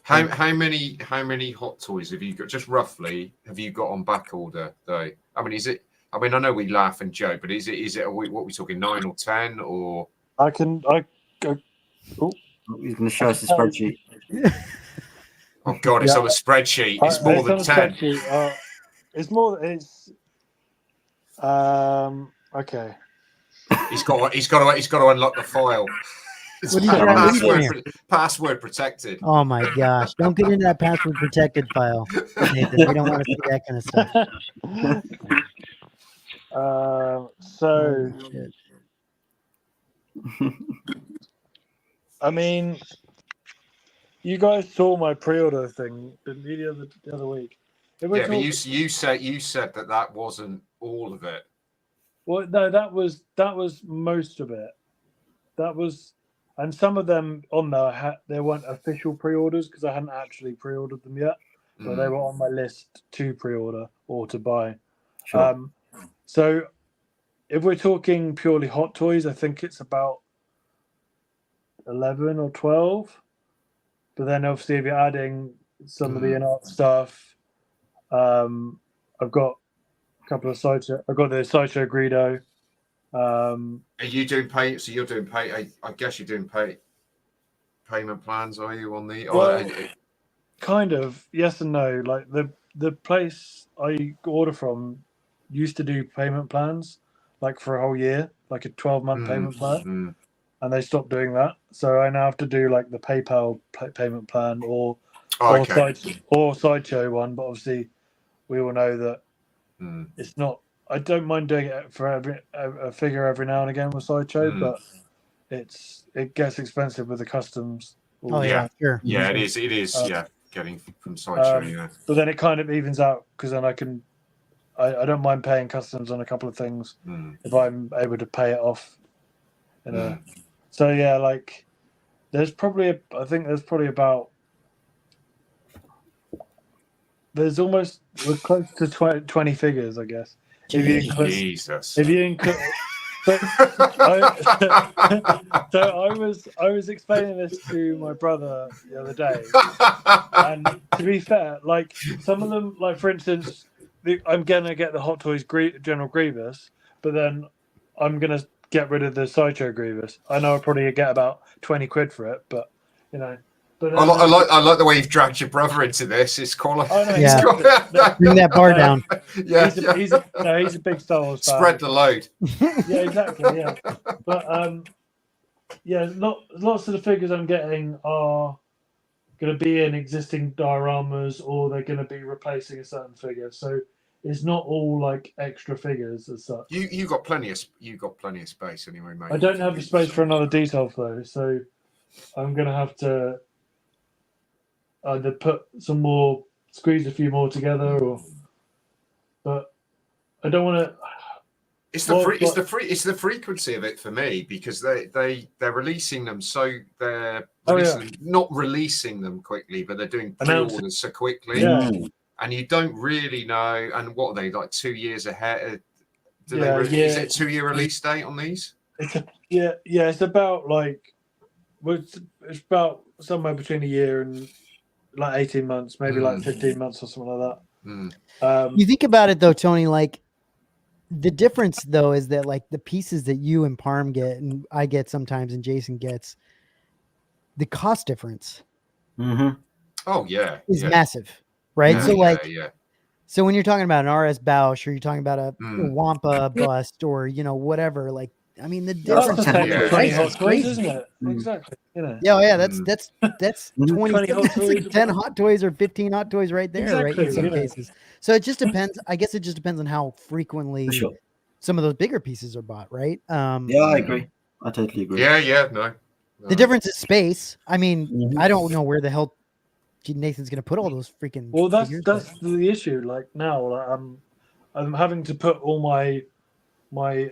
How many Hot Toys have you got? Just roughly, have you got on back order though? I mean, is it? I mean, I know we laugh and joke, but is it? What are we talking? 9 or 10 or? He's going to show us the spreadsheet. Oh God, it's on a spreadsheet. It's more than 10. It's more. It's okay. He's got to unlock the file. It's What are you doing here? password protected. Oh my gosh! Don't get into that password protected file, Nathan. We don't want to see that kind of stuff. So, Shit. I mean, you guys saw my pre-order thing the other week. Yeah, but you said that wasn't all of it. Well, no, that was most of it. That was, and some of them on there they weren't official pre-orders because I hadn't actually pre-ordered them yet, but they were on my list to pre-order or to buy. Sure. So, if we're talking purely Hot Toys, I think it's about 11 or 12. But then obviously if you're adding some of the in-art stuff, I've got a couple of Sideshow. I've got the Sideshow Greedo. Are you doing pay? So you're doing pay? I guess you're doing payment plans. Are you on the? Well, kind of yes and no. Like the place I order from used to do payment plans, like for a whole year, like a 12-month payment plan. And they stopped doing that, so I now have to do like the PayPal payment plan or Sideshow one. But obviously, we all know that it's not. I don't mind doing it for a figure every now and again with Sideshow, but it gets expensive with the customs. Oh yeah, sure. Yeah, it is. It is. Getting from Sideshow. Yeah, but then it kind of evens out because then I can. I don't mind paying customs on a couple of things if I'm able to pay it off. So yeah, like there's probably about we're close to 20 figures, I guess. Jesus. If you include, so I was explaining this to my brother the other day, and to be fair, like some of them, like for instance, I'm gonna get the Hot Toys General Grievous, but then I'm gonna get rid of the Sideshow Grievous. I know I'll probably get about 20 quid for it, but you know. But I like the way you've dragged your brother into this. It's quite. Oh, no, bring that bar down. Yeah, he's a big Star Wars fan. Spread the load. Yeah, exactly. Yeah, but lots of the figures I'm getting are going to be in existing dioramas, or they're going to be replacing a certain figure. So it's not all like extra figures as such. You got plenty of space anyway, mate. I don't have the space for another detail though, so I'm going to have to either squeeze a few more together, but I don't want to. It's the frequency of it for me because they're releasing them, so they're not releasing them quickly, but they're doing pre-orders so quickly, and you don't really know. And what are they like 2 years ahead? Is it a 2-year release date on these? It's about it's about somewhere between a year and like 18 months, maybe like 15 months or something like that. You think about it though, Tony, like the difference though is that like the pieces that you and Parm get and I get sometimes and Jason gets, the cost difference is massive, right? So when you're talking about an RS Boushh or you're talking about a Wampa bust or whatever, like I mean the difference is crazy, isn't it? Exactly. That's 20 Hot Toys. Like 10 Hot Toys or 15 Hot Toys right there, right? In some cases. So it just depends. I guess it just depends on how frequently some of those bigger pieces are bought, right? I agree. I totally agree. No. The difference is space. I mean, I don't know where the hell Nathan's gonna put all those freaking. Well, that's the issue. Like now, like, I'm having to put all my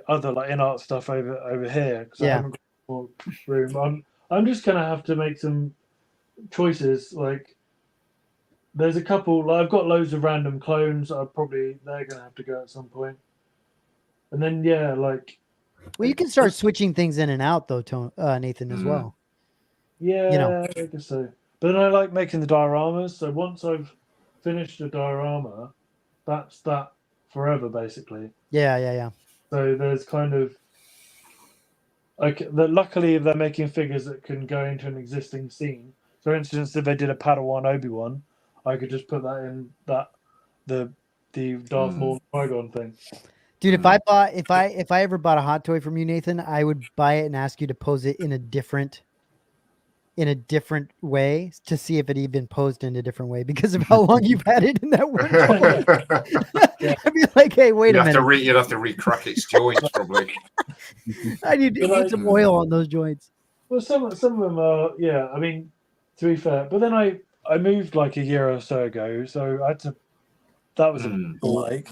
other like in-art stuff over here because I haven't got more room. I'm just gonna have to make some choices. Like there's a couple. Like, I've got loads of random clones. They're gonna have to go at some point. And then well, you can start switching things in and out though, Nathan, as well. Yeah, I guess so. But then I like making the dioramas. So once I've finished a diorama, that's that forever basically. Yeah. So there's kind of luckily if they're making figures that can go into an existing scene. For instance, if they did a Padawan Obi-Wan, I could just put that in the Darth Maul Qui-Gon thing. Dude, if I ever bought a Hot Toy from you, Nathan, I would buy it and ask you to pose it in a different in a different way to see if it even posed in a different way because of how long you've had it in that one joint. I'd be like, hey, wait a minute. You'd have to re-crack its joints probably. I need to put some oil on those joints. Well, some of them are, yeah. I mean, to be fair, but then I moved like a year or so ago, so I had to. That was a like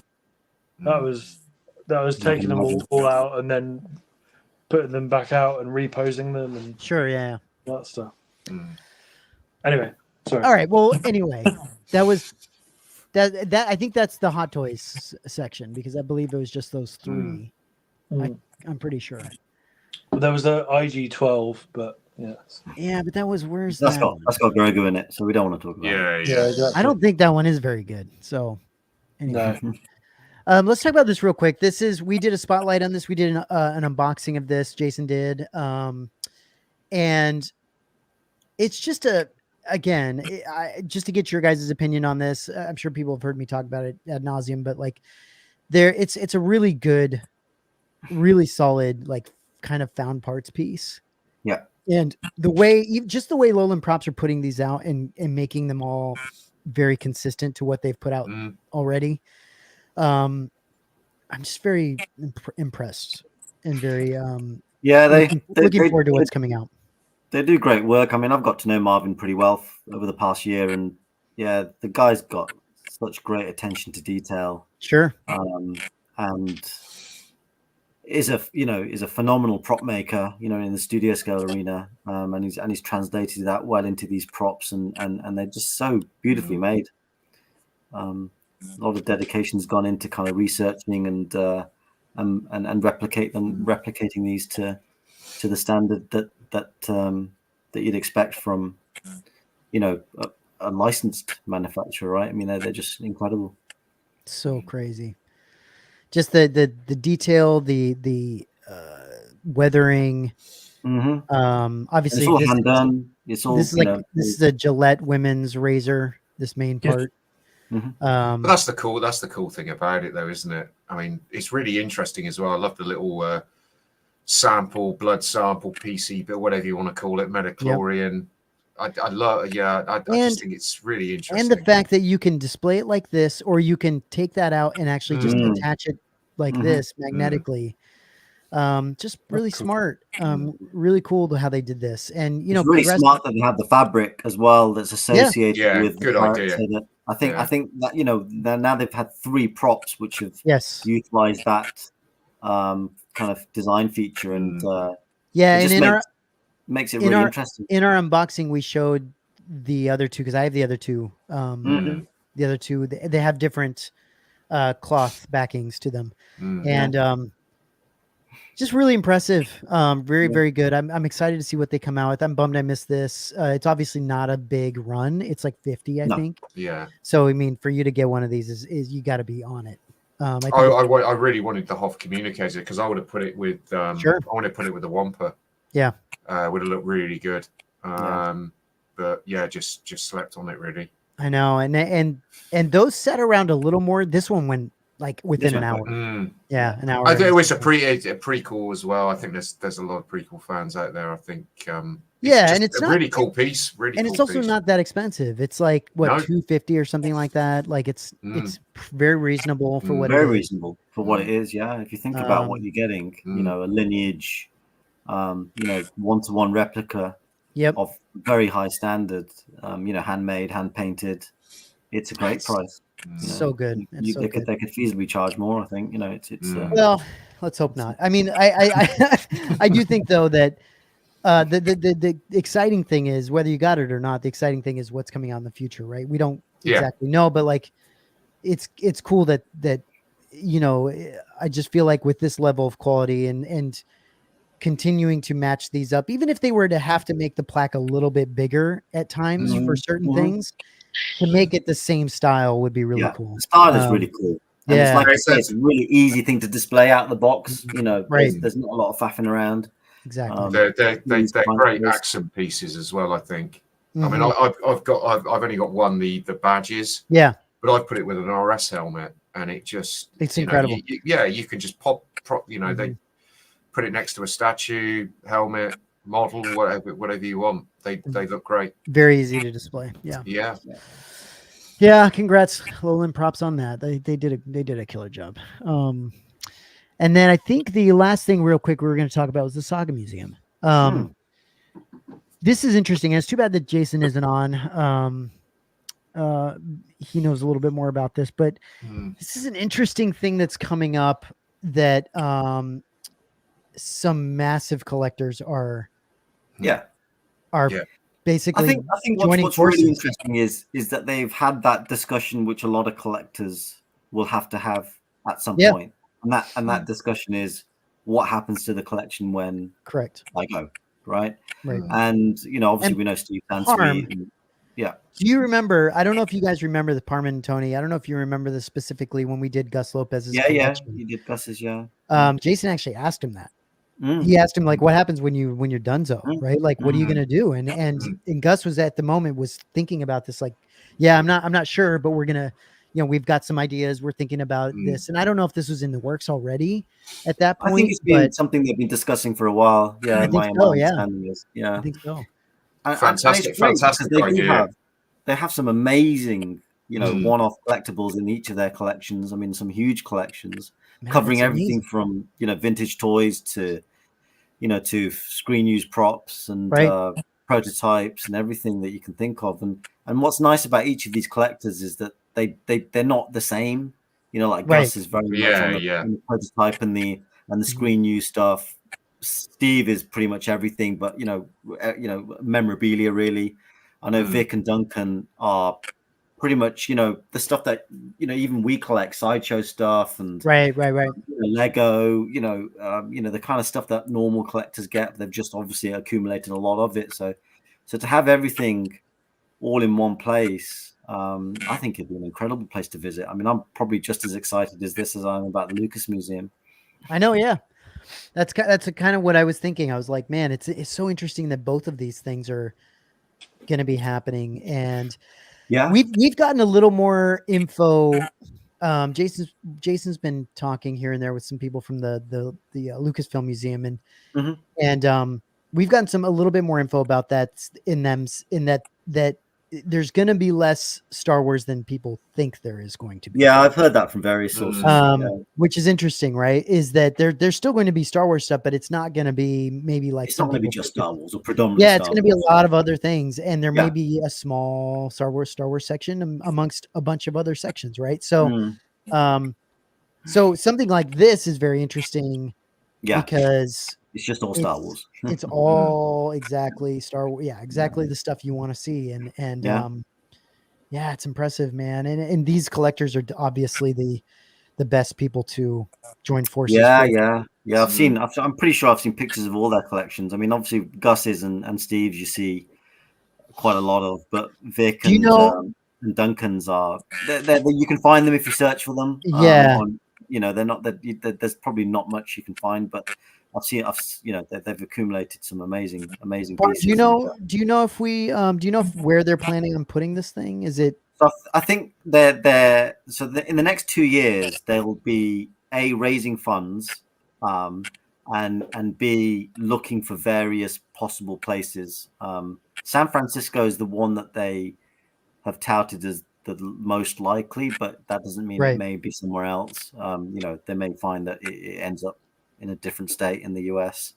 that was taking them all out and then putting them back out and reposing them and sure, yeah, that stuff. Anyway, sorry. All right. Well, anyway, that was that. I think that's the Hot Toys section because I believe it was just those three. I'm pretty sure. There was a IG-12, but yeah, but that was where's that's that? That's got Grogu in it, so we don't want to talk about it. Yeah, exactly. I don't think that one is very good. So anyway. Let's talk about this real quick. We did a spotlight on this. We did an unboxing of this. Jason did. And it's just just to get your guys' opinion on this. I'm sure people have heard me talk about it ad nauseum, but like it's a really good, really solid, like kind of found parts piece. Yeah. And the way Lowland Props are putting these out and making them all very consistent to what they've put out already. I'm just very impressed and very looking forward to what's coming out. They do great work. I mean, I've got to know Marvin pretty well over the past year, and yeah, the guy's got such great attention to detail. Sure. And is a phenomenal prop maker, in the studio scale arena. And he's translated that well into these props, and they're just so beautifully made. A lot of dedication's gone into kind of researching and replicating these to the standard that you'd expect from a licensed manufacturer, right? I mean, they're just incredible. So crazy. Just the detail, the weathering. Obviously, it's all hand done. It's all this is a Gillette women's razor. This main part. But that's the cool thing about it, though, isn't it? I mean, it's really interesting as well. I love the little blood sample, PCB, whatever you want to call it, Metachlorian. Yep. I love, I just think it's really interesting. And the fact that you can display it like this, or you can take that out and actually just attach it like this magnetically. Just really smart. Really cool to how they did this. And it's really smart that they have the fabric as well that's associated with good idea. I think that now they've had 3 props which have utilized that kind of design feature, and and makes it really interesting. In our unboxing, we showed the other 2 because I have the other 2. The other 2 they have different cloth backings to them, and just really impressive. Very good. I'm excited to see what they come out with. I'm bummed I missed this. It's obviously not a big run. It's like 50, I think. Yeah. So I mean, for you to get one of these is you got to be on it. I really wanted the Hoth communicator because I would have put it with I want to put it with the Wampa. Yeah. Would have looked really good. But just slept on it really. I know, and those sat around a little more. This one went like within an hour. Yeah, an hour. I think it was a prequel as well. I think there's a lot of prequel fans out there. I think and it's a really cool piece. It's also not that expensive. It's like $250 or something like that. Like it's very reasonable for what reasonable for what it is. Yeah, if you think about what you're getting, a lineage, one-to-one replica of very high standard, handmade, hand painted. It's a great price. So good. They could feasibly charge more. I think well, let's hope not. I mean, I do think though that the exciting thing is whether you got it or not. The exciting thing is what's coming out in the future, right? We don't exactly know, but like it's cool that I just feel like with this level of quality and continuing to match these up, even if they were to have to make the plaque a little bit bigger at times for certain things, to make it the same style would be really cool. The style is really cool. And it's like I say, it's a really easy thing to display out of the box. There's not a lot of faffing around. Exactly. They're great accent pieces as well, I think. I mean, I've only got one, the badges. Yeah. But I've put it with an RS helmet, and it's incredible. You can just prop. They put it next to a statue helmet, model, whatever you want. They look great. Very easy to display. Yeah. Yeah. Congrats, Lowland. Props on that. They did a killer job. And then I think the last thing, real quick, we were going to talk about was the Saga Museum. This is interesting. And it's too bad that Jason isn't on. He knows a little bit more about this, but this is an interesting thing that's coming up that some massive collectors are basically. I think what's really interesting is that they've had that discussion, which a lot of collectors will have to have at some point, and that discussion is what happens to the collection when I go, right? And obviously we know Steve Sansby. Yeah. Do you remember? I don't know if you guys remember the Parman and Tony. I don't know if you remember this specifically when we did Gus Lopez's collection. Yeah, you did Gus's, Jason actually asked him that. He asked him, like, what happens when you're donezo, right? Like, what are you gonna do? And Gus was at the moment was thinking about this, like, I'm not sure, but we're gonna, we've got some ideas. We're thinking about this, and I don't know if this was in the works already at that point. I think it's been something they've been discussing for a while. Yeah, I think so. Yeah, I think so. Fantastic idea. They have some amazing, one-off collectibles in each of their collections. I mean, some huge collections covering everything from vintage toys to to screen use props and prototypes and everything that you can think of. And what's nice about each of these collectors is that they're not the same. Like Gus is very much on the prototype and the screen use stuff. Steve is pretty much everything, but memorabilia really. I know Vic and Duncan are pretty much the stuff that even we collect, sideshow stuff and Lego, the kind of stuff that normal collectors get. They've just obviously accumulated a lot of it. So to have everything all in one place, I think it'd be an incredible place to visit. I mean, I'm probably just as excited as I am about the Lucas Museum. I know, yeah. That's kind of what I was thinking. I was like, man, it's so interesting that both of these things are going to be happening, and we've gotten a little more info. Jason's been talking here and there with some people from the Lucasfilm Museum, and we've gotten a little bit more info about that in that there's going to be less Star Wars than people think there is going to be. Yeah, I've heard that from various sources. Which is interesting, right? Is that there's still going to be Star Wars stuff, but it's not going to be maybe like it's not going to be just Star Wars or predominantly. Yeah, it's going to be a lot of other things, and there may be a small Star Wars section amongst a bunch of other sections, right? So, so something like this is very interesting, because it's just all Star Wars. It's all exactly Star Wars. Yeah, exactly the stuff you want to see. And it's impressive, man. And these collectors are obviously the best people to join forces. Yeah. I'm pretty sure I've seen pictures of all their collections. I mean, obviously Gus's and Steve's you see quite a lot of, but Vic and Duncan's are you can find them if you search for them. They're not that there's probably not much you can find, but they've accumulated some amazing pieces. Do you know if where they're planning on putting this thing? Is it? So I think they're in the next 2 years they'll be raising funds, and B looking for various possible places. San Francisco is the one that they have touted as the most likely, but that doesn't mean it may be somewhere else. They may find that it ends up in a different state in the US.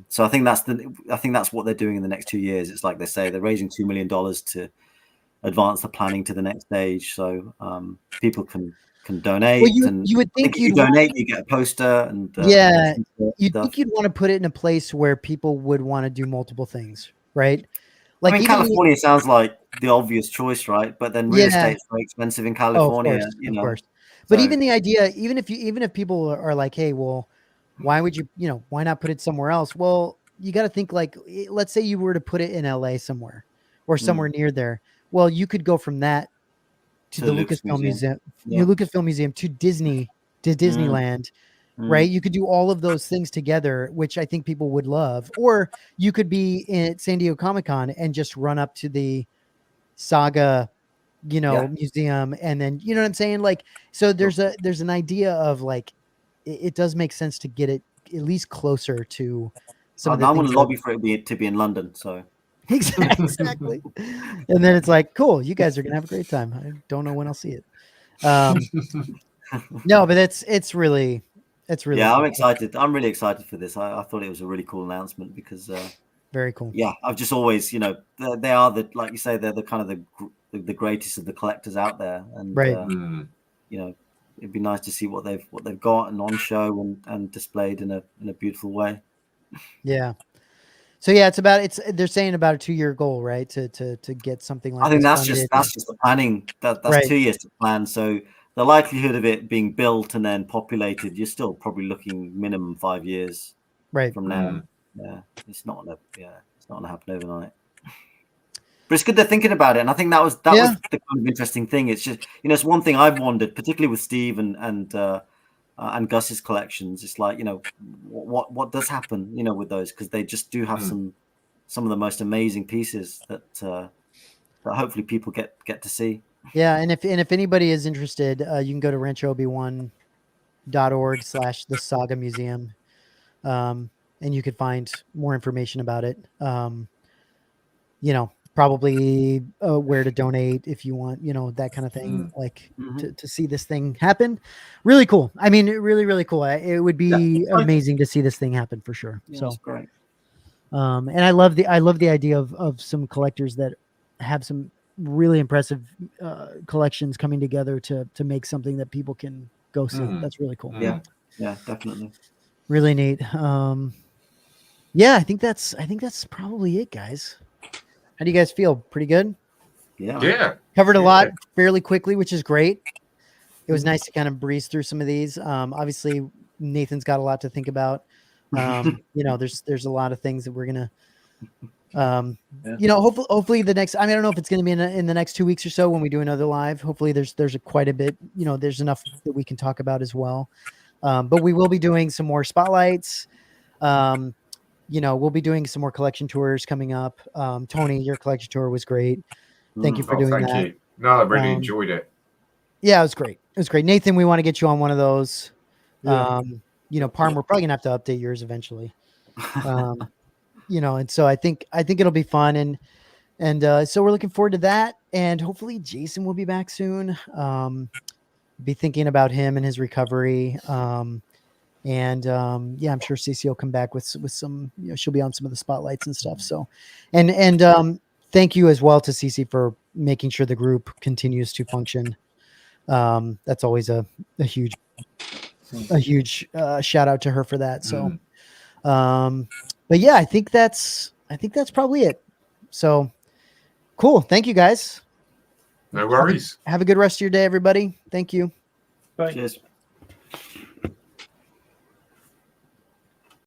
So I think that's what they're doing in the next 2 years. It's like they say, they're raising $2 million to advance the planning to the next stage. So people can donate. Well, you would think if you donate, you get a poster, and you'd think you'd want to put it in a place where people would want to do multiple things, right? Like, I mean, California sounds like the obvious choice, right? But then real estate's very expensive in California, of course. But even the idea, even if people are like, hey, well, why would why not put it somewhere else? Well, you got to think, like, let's say you were to put it in LA somewhere or somewhere near there. Well, you could go from that to the Lucasfilm Museum, Lucasfilm Museum to Disneyland, right? You could do all of those things together, which I think people would love. Or you could be in San Diego Comic-Con and just run up to the Saga, museum, and then you know what I'm saying? Like, so there's an idea of, like, it does make sense to get it at least closer to some of the I want things to lobby for it to be in London. So exactly. And then it's like, cool, you guys are gonna have a great time. I don't know when I'll see it. No, but it's really yeah, cool. I'm excited. I'm really excited for this. I thought it was a really cool announcement because very cool. Yeah, I've just always, you know, they are the, like you say, they're the kind of the greatest of the collectors out there, and right. You know, it'd be nice to see what they've got and on show and displayed in a beautiful way. Yeah. So yeah, they're saying about a 2-year goal, right? To get something like I think this that's just the planning. That's right. 2 years to plan. So the likelihood of it being built and then populated, you're still probably looking minimum 5 years right from now. Yeah, it's not gonna happen overnight. But it's good they're thinking about it, and I think that was the kind of interesting thing. It's just, you know, it's one thing I've wondered, particularly with Steve and Gus's collections. It's like, you know, what does happen, you know, with those, because they just do have some of the most amazing pieces that hopefully people get to see. Yeah, and if anybody is interested, you can go to ranchoobiwan.org/the Saga Museum, and you could find more information about it. You know, probably where to donate if you want, you know, that kind of thing, like to see this thing happen. Really cool. I mean, really, really cool. It would be amazing to see this thing happen for sure. Yeah, so that's great. And I love the idea of some collectors that have some really impressive collections coming together to make something that people can go see. That's really cool. Yeah, definitely. Really neat. Yeah, I think that's probably it, guys. How do you guys feel? Pretty good? Yeah. Covered a lot fairly quickly, which is great. It was nice to kind of breeze through some of these. Obviously, Nathan's got a lot to think about. You know, there's a lot of things that we're gonna, you know, hopefully the next. I mean, I don't know if it's gonna be in the next 2 weeks or so when we do another live. Hopefully, there's quite a bit. You know, there's enough that we can talk about as well. But we will be doing some more spotlights. You know, we'll be doing some more collection tours coming up. Tony, your collection tour was great. Thank you for doing that. Thank you. No, I really enjoyed it. Yeah, it was great. It was great. Nathan, we want to get you on one of those. Yeah. You know, Parm, we're probably gonna have to update yours eventually. You know, and so I think it'll be fun, and so we're looking forward to that, and hopefully Jason will be back soon. Be thinking about him and his recovery. And yeah, I'm sure Cece will come back with some, you know, she'll be on some of the spotlights and stuff. So, and thank you as well to Cece for making sure the group continues to function. That's always a huge shout out to her for that. So, but yeah, I think that's probably it. So cool. Thank you guys. No worries. Have a good rest of your day, everybody. Thank you. Bye. Cheers.